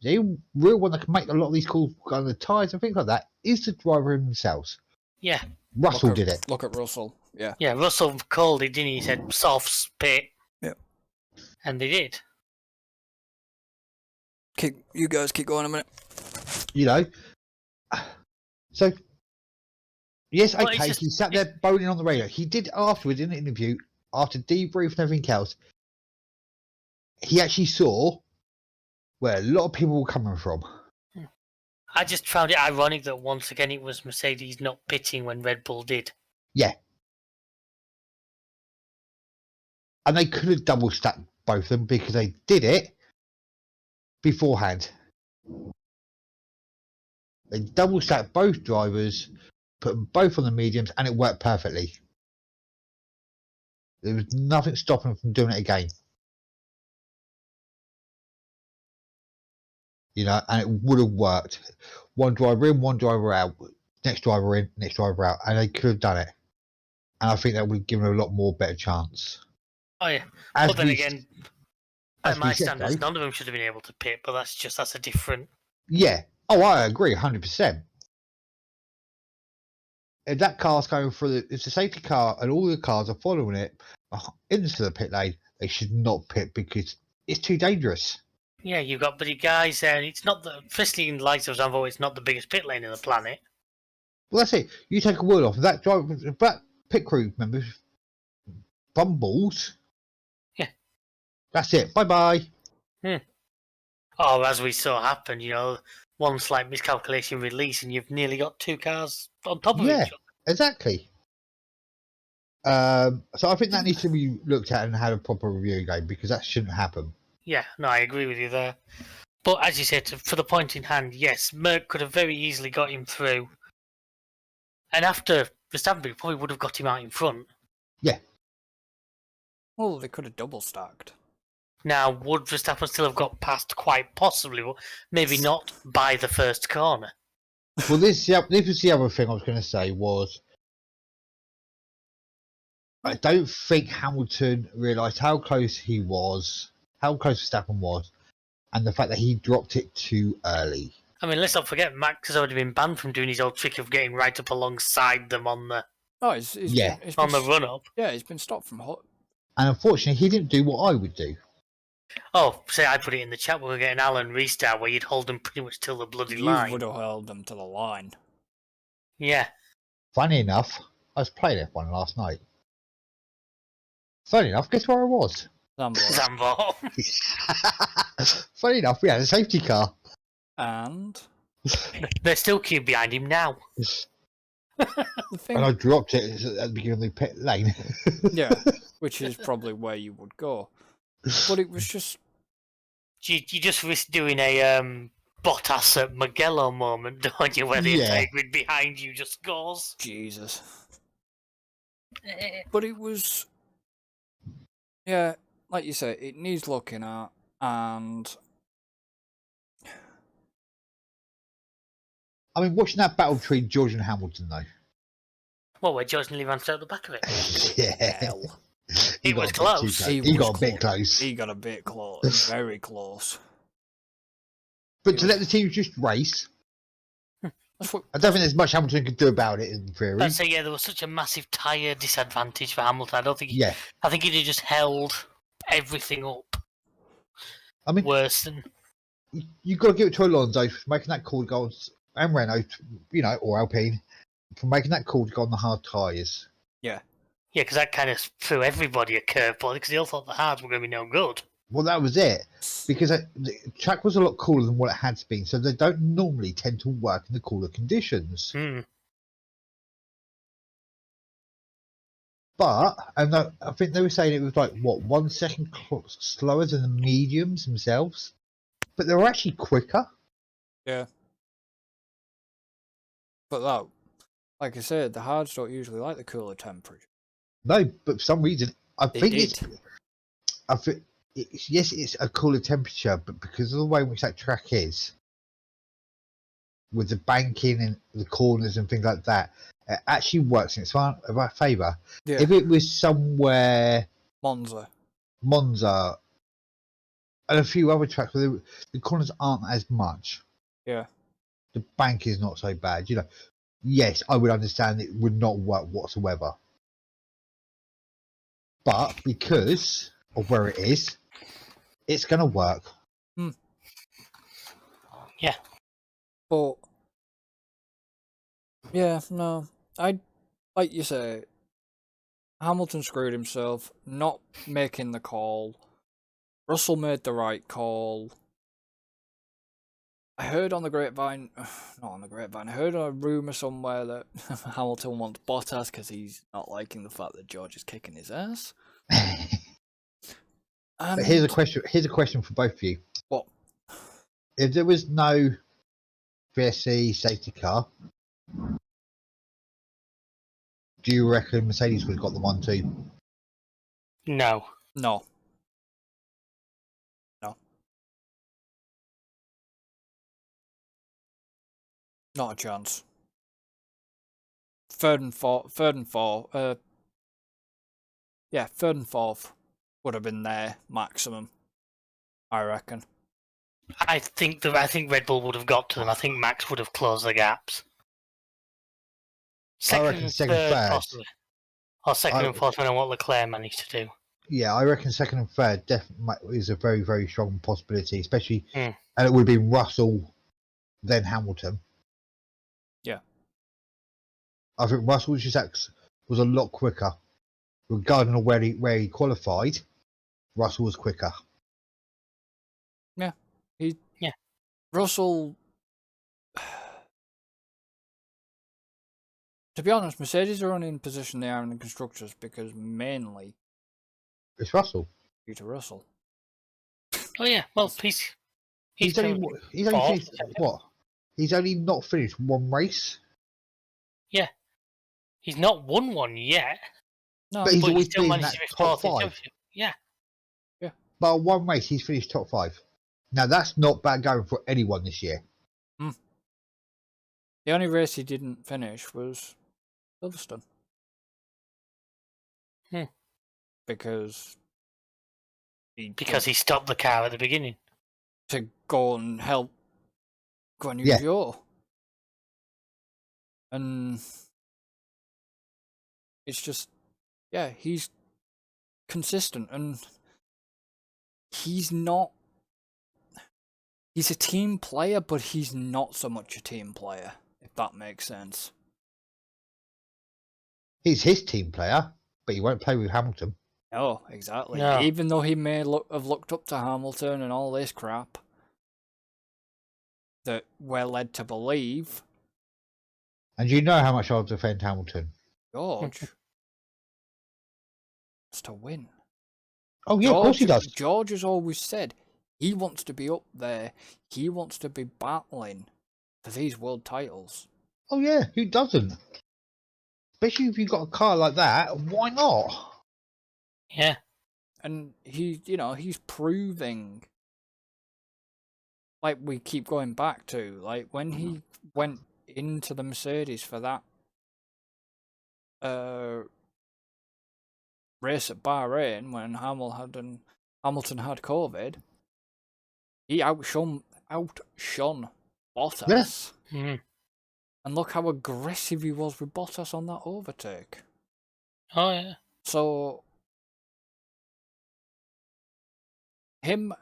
the real one that can make a lot of these calls on the tyres and things like that is the driver themselves. Yeah. Russell did it. Look at Russell. Yeah. Yeah, Russell called it, didn't he? He said softs, pit. Yeah. And they did. You guys keep going a minute. You know. So, yes, Well, okay, he sat there boning on the radio. He did afterwards in the interview, after debrief and everything else, he actually saw where a lot of people were coming from. I just found it ironic that once again it was Mercedes not pitting when Red Bull did. Yeah. And they could have double stacked both of them because they did it beforehand. They double stacked both drivers, put them both on the mediums, and it worked perfectly. There was nothing stopping them from doing it again. You know, and it would have worked. One driver in, one driver out, next driver in, next driver out, and they could have done it. And I think that would have given a lot more better chance. Oh yeah, As but then we- again, by as we my said, standards, though- none of them should have been able to pit. But that's a different. Yeah. Oh, I agree, 100%. If that car's going through, if the safety car and all the cars are following it into the pit lane, they should not pit because it's too dangerous. Yeah, you've got bloody guys there, and it's not the. Especially in the likes of Zambo, it's not the biggest pit lane in the planet. Well, that's it. You take a wheel off that driver, if that pit crew member fumbles. Yeah. That's it. Bye bye. Oh, as we saw happen, one slight miscalculation release, and you've nearly got 2 cars on top of each other. Exactly. So I think that needs to be looked at and had a proper review again because that shouldn't happen. Yeah, no, I agree with you there. But as you said, for the point in hand, yes, Merck could have very easily got him through. And after Verstappen probably would have got him out in front. Yeah. Well, they could have double stacked. Now, would Verstappen still have got past? Quite possibly, but maybe not by the first corner. Well, this was the other thing I was going to say was I don't think Hamilton realised how close he was, how close Verstappen was, and the fact that he dropped it too early. I mean, let's not forget Max has already been banned from doing his old trick of getting right up alongside them on the Oh, it's Yeah. been, on the run up. Yeah, he's been stopped from hot. And unfortunately, he didn't do what I would do. Oh, say I put it in the chat. We were getting Alan restart where you'd hold them pretty much till the bloody You line. would have held them to the line. Yeah. Funny enough, I was playing F1 last night. Funny enough, guess where I was? Zambor. Zambo. Funny enough, we had a safety car. And They're still queued behind him now. the thing, And I dropped it at the beginning of the pit lane. yeah, which is probably where you would go. But it was just, You just risk doing a Bottas at Mugello moment, don't you? Where the Yeah. entire grid behind you just goes. Jesus. But it was, yeah, like you say, it needs looking at, and I mean, watching that battle between George and Hamilton, though. Well, where George nearly ran straight out the back of it. Yeah. hell, He It got was a bit close. too He He was got a bit close. he got a bit close, very close. But to let the teams just race, That's what, I don't think there's much Hamilton could do about it in theory. I'd say, yeah, there was such a massive tyre disadvantage for Hamilton. I don't think. Yeah. I think he'd have just held everything up I mean, worse than. you've got to give it to Alonso for making that call to go on, and Renault, or Alpine, for making that call to go on the hard tyres. Yeah, because that kind of threw everybody a curveball because they all thought the hards were going to be no good. Well, that was it. Because the track was a lot cooler than what it had been, so they don't normally tend to work in the cooler conditions. Hmm. But, and I think they were saying it was like, what, 1 second slower than the mediums themselves? But they were actually quicker. yeah. But that, like I said, the hards don't usually like the cooler temperature. No, but for some reason, I They think did. yes, it's a cooler temperature, but because of the way in which that track is, with the banking and the corners and things like that, it actually works in its favour. Yeah. If it was somewhere Monza. And a few other tracks where the corners aren't as much, Yeah. the bank is not so bad. Yes, I would understand it would not work whatsoever. But because of where it is, it's going to work. Yeah. But yeah, no, I like you say, Hamilton screwed himself not making the call. Russell made the right call. I heard on the grapevine, not on the grapevine, I heard a rumour somewhere that Hamilton wants Bottas because he's not liking the fact that George is kicking his ass. But here's a question for both of you. What? If there was no VSC safety car, do you reckon Mercedes would have got the 1-2? No. No. Not a chance. Third and fourth. Yeah, third and fourth would have been their maximum, I reckon. I think Red Bull would have got to them. I think Max would have closed the gaps. I reckon second, third. Possibly. Or second and fourth, on what Leclerc managed to do. Yeah, I reckon second and third definitely is a very, very strong possibility, especially, Mm. and it would have been Russell, then Hamilton. Yeah. I think Russell was a lot quicker. Regarding of where he qualified, Russell was quicker. Russell, to be honest, Mercedes are only in position they are in the constructors because mainly It's Russell. due to Russell. Oh yeah, well he's only finished, what? He's only not finished one race. Yeah, he's not won one yet. No, But he's but always still been in managed that to be top fourth in five. championship. Yeah. But one race, he's finished top 5. Now that's not bad going for anyone this year. The only race he didn't finish was Silverstone. Hmm. Because Because he stopped the car at the beginning. to go and help Guan Yu Yeah. Zhou. And it's just, yeah, he's consistent and he's not. He's a team player, but he's not so much a team player, if that makes sense. He's his team player, but he won't play with Hamilton. No, exactly. No. Even though he may have looked up to Hamilton and all this crap that we're led to believe, And you know how much I'll defend Hamilton. George wants to win. Oh yeah, of course he does. George has always said he wants to be up there. He wants to be battling for these world titles. Oh yeah, who doesn't? Especially if you've got a car like that, why not? Yeah. And he's proving, like we keep going back to, like when he went into the Mercedes for that race at Bahrain when Hamilton had COVID, he outshone Bottas. Yeah. Mm. And look how aggressive he was with Bottas on that overtake. Oh yeah. So him,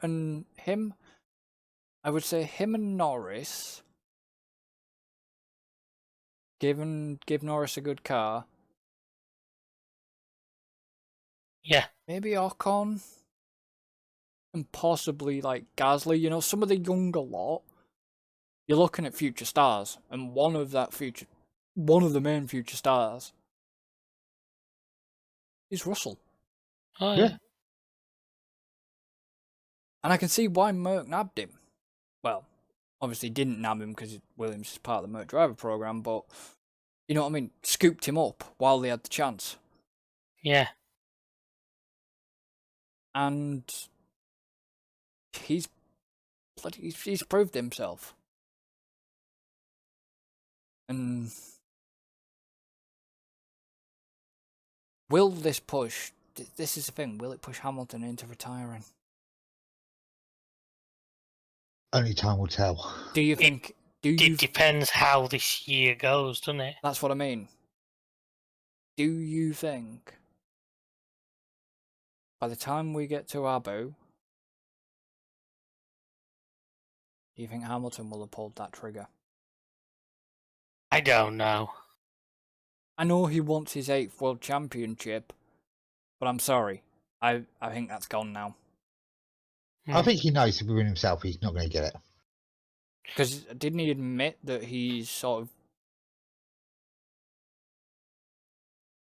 I would say him and Norris, give Norris a good car. Yeah. Maybe Ocon and possibly like Gasly. Some of the younger lot. You're looking at future stars, and one of the main future stars is Russell. Oh Yeah. yeah. And I can see why Merck nabbed him. Well, obviously didn't nab him because Williams is part of the Merck driver program, but you know what I mean? Scooped him up while they had the chance. Yeah. And he's proved himself. And will this push, this is the thing, will it push Hamilton into retiring? Only time will tell. Do you think... It depends how this year goes, doesn't it? That's what I mean. Do you think by the time we get to Abu, do you think Hamilton will have pulled that trigger? I don't know. I know he wants his 8th World Championship, but I'm sorry. I think that's gone now. I think he knows within himself he's not going to get it. Because didn't he admit that he's sort of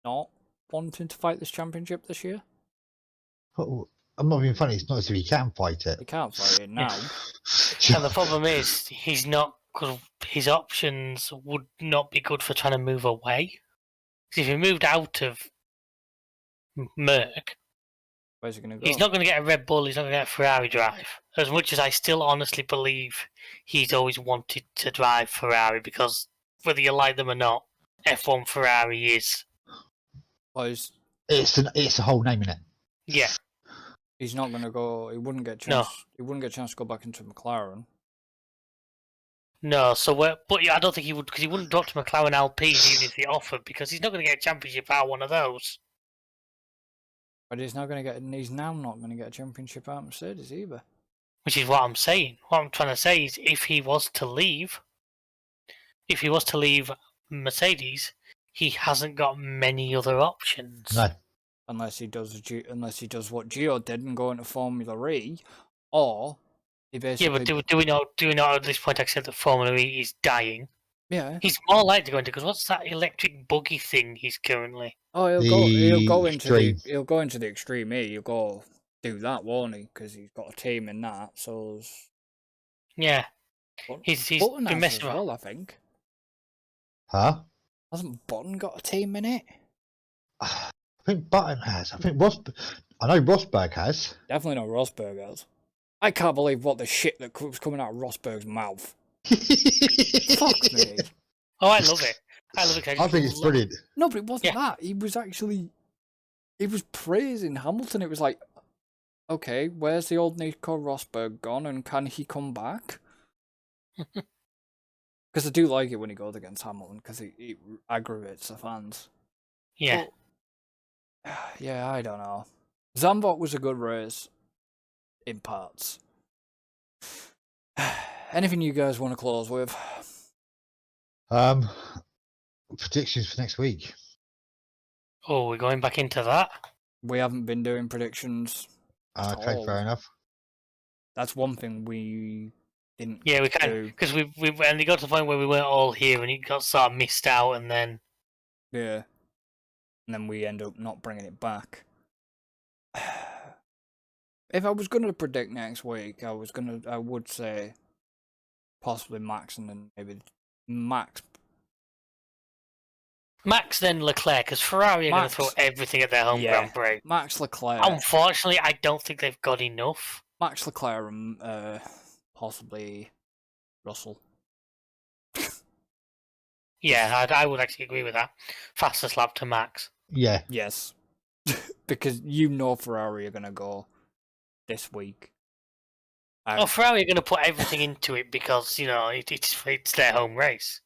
not wanting to fight this championship this year? Oh, I'm not being funny. It's not as if he can fight it. He can't fight it now. And the problem is, he's not good. His options would not be good for trying to move away. 'Cause if he moved out of Merck, Where's he going to go? he's not going to get a Red Bull. He's not going to get a Ferrari drive. As much as I still honestly believe he's always wanted to drive Ferrari, because whether you like them or not, F1 Ferrari is. It's a whole name in it. Yeah. He's not going to go. He wouldn't get a chance. No. He wouldn't get a chance to go back into McLaren. No, but yeah, I don't think he would, because he wouldn't drop to McLaren Alpine even if he offered, because he's not going to get a championship out of one of those. But he's not going to get. He's now not going to get a championship out of Mercedes either. Which is what I'm saying. What I'm trying to say is, if he was to leave Mercedes, he hasn't got many other options. No. Unless he does what Gio did and go into Formula E, or he basically. Yeah, but do we not at this point accept that Formula E is dying? Yeah. He's more likely to go into, because what's that electric buggy thing he's currently? Oh, he'll go into the Extreme E. He'll go do that, won't he? Because he's got a team in that. So yeah, he's been messing around. Well, I think. Huh? Hasn't Button got a team in it? I think Button has. I know Rosberg has. Definitely not Rosberg has. I can't believe what the shit that was coming out of Rosberg's mouth. Fuck me. Oh, I love it. I love it. 'Cause I I just think it's brilliant. No, but it wasn't Yeah. that. He was praising Hamilton. It was like, okay, where's the old Nico Rosberg gone, and can he come back? Because I do like it when he goes against Hamilton, because it aggravates the fans. Yeah. But, yeah, I don't know. Zandvoort was a good race in parts. Anything you guys want to close with? Predictions for next week. Oh, we're going back into that. We haven't been doing predictions at Okay, all. fair enough. That's one thing we didn't Yeah, we can do. because we and it got to the point where we weren't all here and it got sort of missed out, and then Yeah. And then we end up not bringing it back. If I was going to predict next week, I would say possibly Max and then maybe Max. Max then Leclerc, because Ferrari are going to Max. throw everything at their home Yeah. Grand Prix. Max Leclerc. Unfortunately, I don't think they've got enough. Max Leclerc and possibly Russell. Yeah, I would actually agree with that. Fastest lap to Max. Yeah. Yes. Because you know Ferrari are going to go this week. Oh, Ferrari are going to put everything into it because, you know, it's their home race.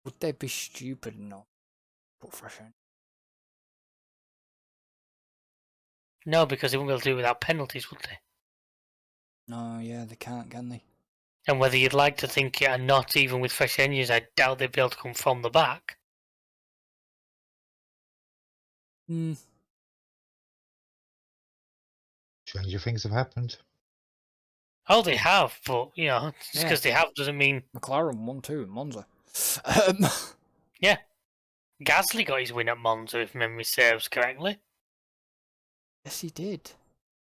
Would they be stupid enough to put fresh in? No, because they won't be able to do it without penalties, would they? No, yeah, they can't, can they? And whether you'd like to think it or not, even with fresh engines, I doubt they'd be able to come from the back. Hmm. Stranger things have happened. Oh, they have, but, you know, just because they have doesn't mean... McLaren won too in Monza. Yeah. Gasly got his win at Monza, if memory serves correctly. Yes, he did.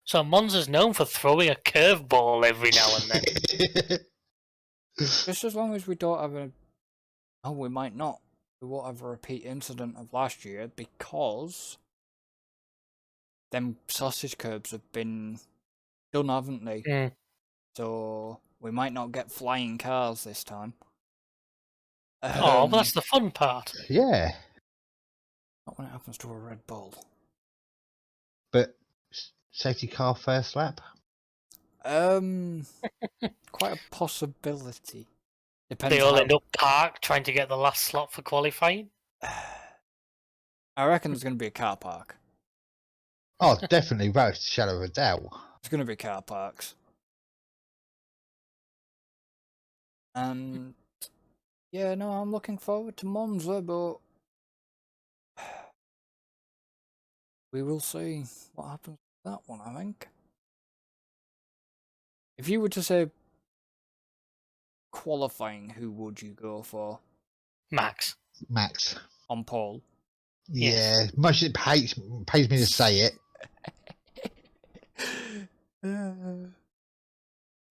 So Monza's known for throwing a curveball every now and then. Just as long as we don't have a... Oh, we might not. We won't have a repeat incident of last year because... them sausage curbs have been done, haven't they? Mm. So we might not get flying cars this time. Oh, but that's the fun part. Yeah. Not when it happens to a Red Bull. But safety car first lap? Quite a possibility. Depends They all how... end up parked trying to get the last slot for qualifying. I reckon there's going to be a car park. Oh, definitely, without a shadow of a doubt. There's going to be car parks. And yeah, no, I'm looking forward to Monza, but we will see what happens with that one, I think. If you were to say qualifying, who would you go for Max. Max. on pole? Yeah, Yes. much as it pays me to say it.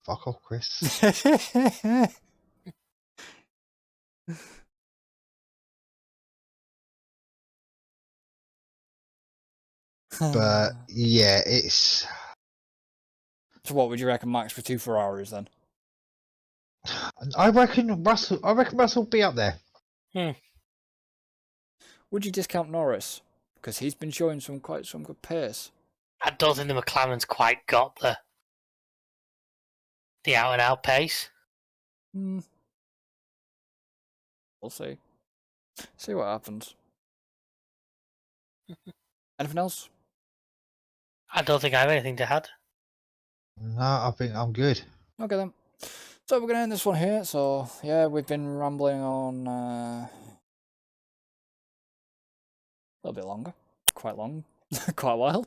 Fuck off, Chris. But yeah, it's. So what would you reckon, Max, for two Ferraris then? I reckon Russell will be up there. Would you discount Norris? Because he's been showing some good pace. I don't think the McLaren's quite got the out and out pace. We'll see. See what happens. Anything else? I don't think I have anything to add. No, I think I'm good. Okay then. So we're gonna end this one here. So yeah, we've been rambling on a little bit longer. Quite long. Quite a while.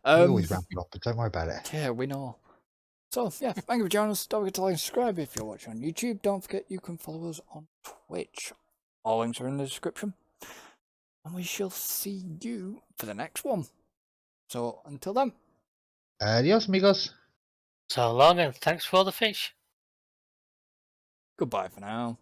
We always ramble up, but don't worry about it. Yeah, we know. So yeah, thank you for joining us. Don't forget to like and subscribe if you're watching on YouTube. Don't forget you can follow us on Twitch. All links are in the description. And we shall see you for the next one. So until then. Adios, amigos. So long and thanks for all the fish. Goodbye for now.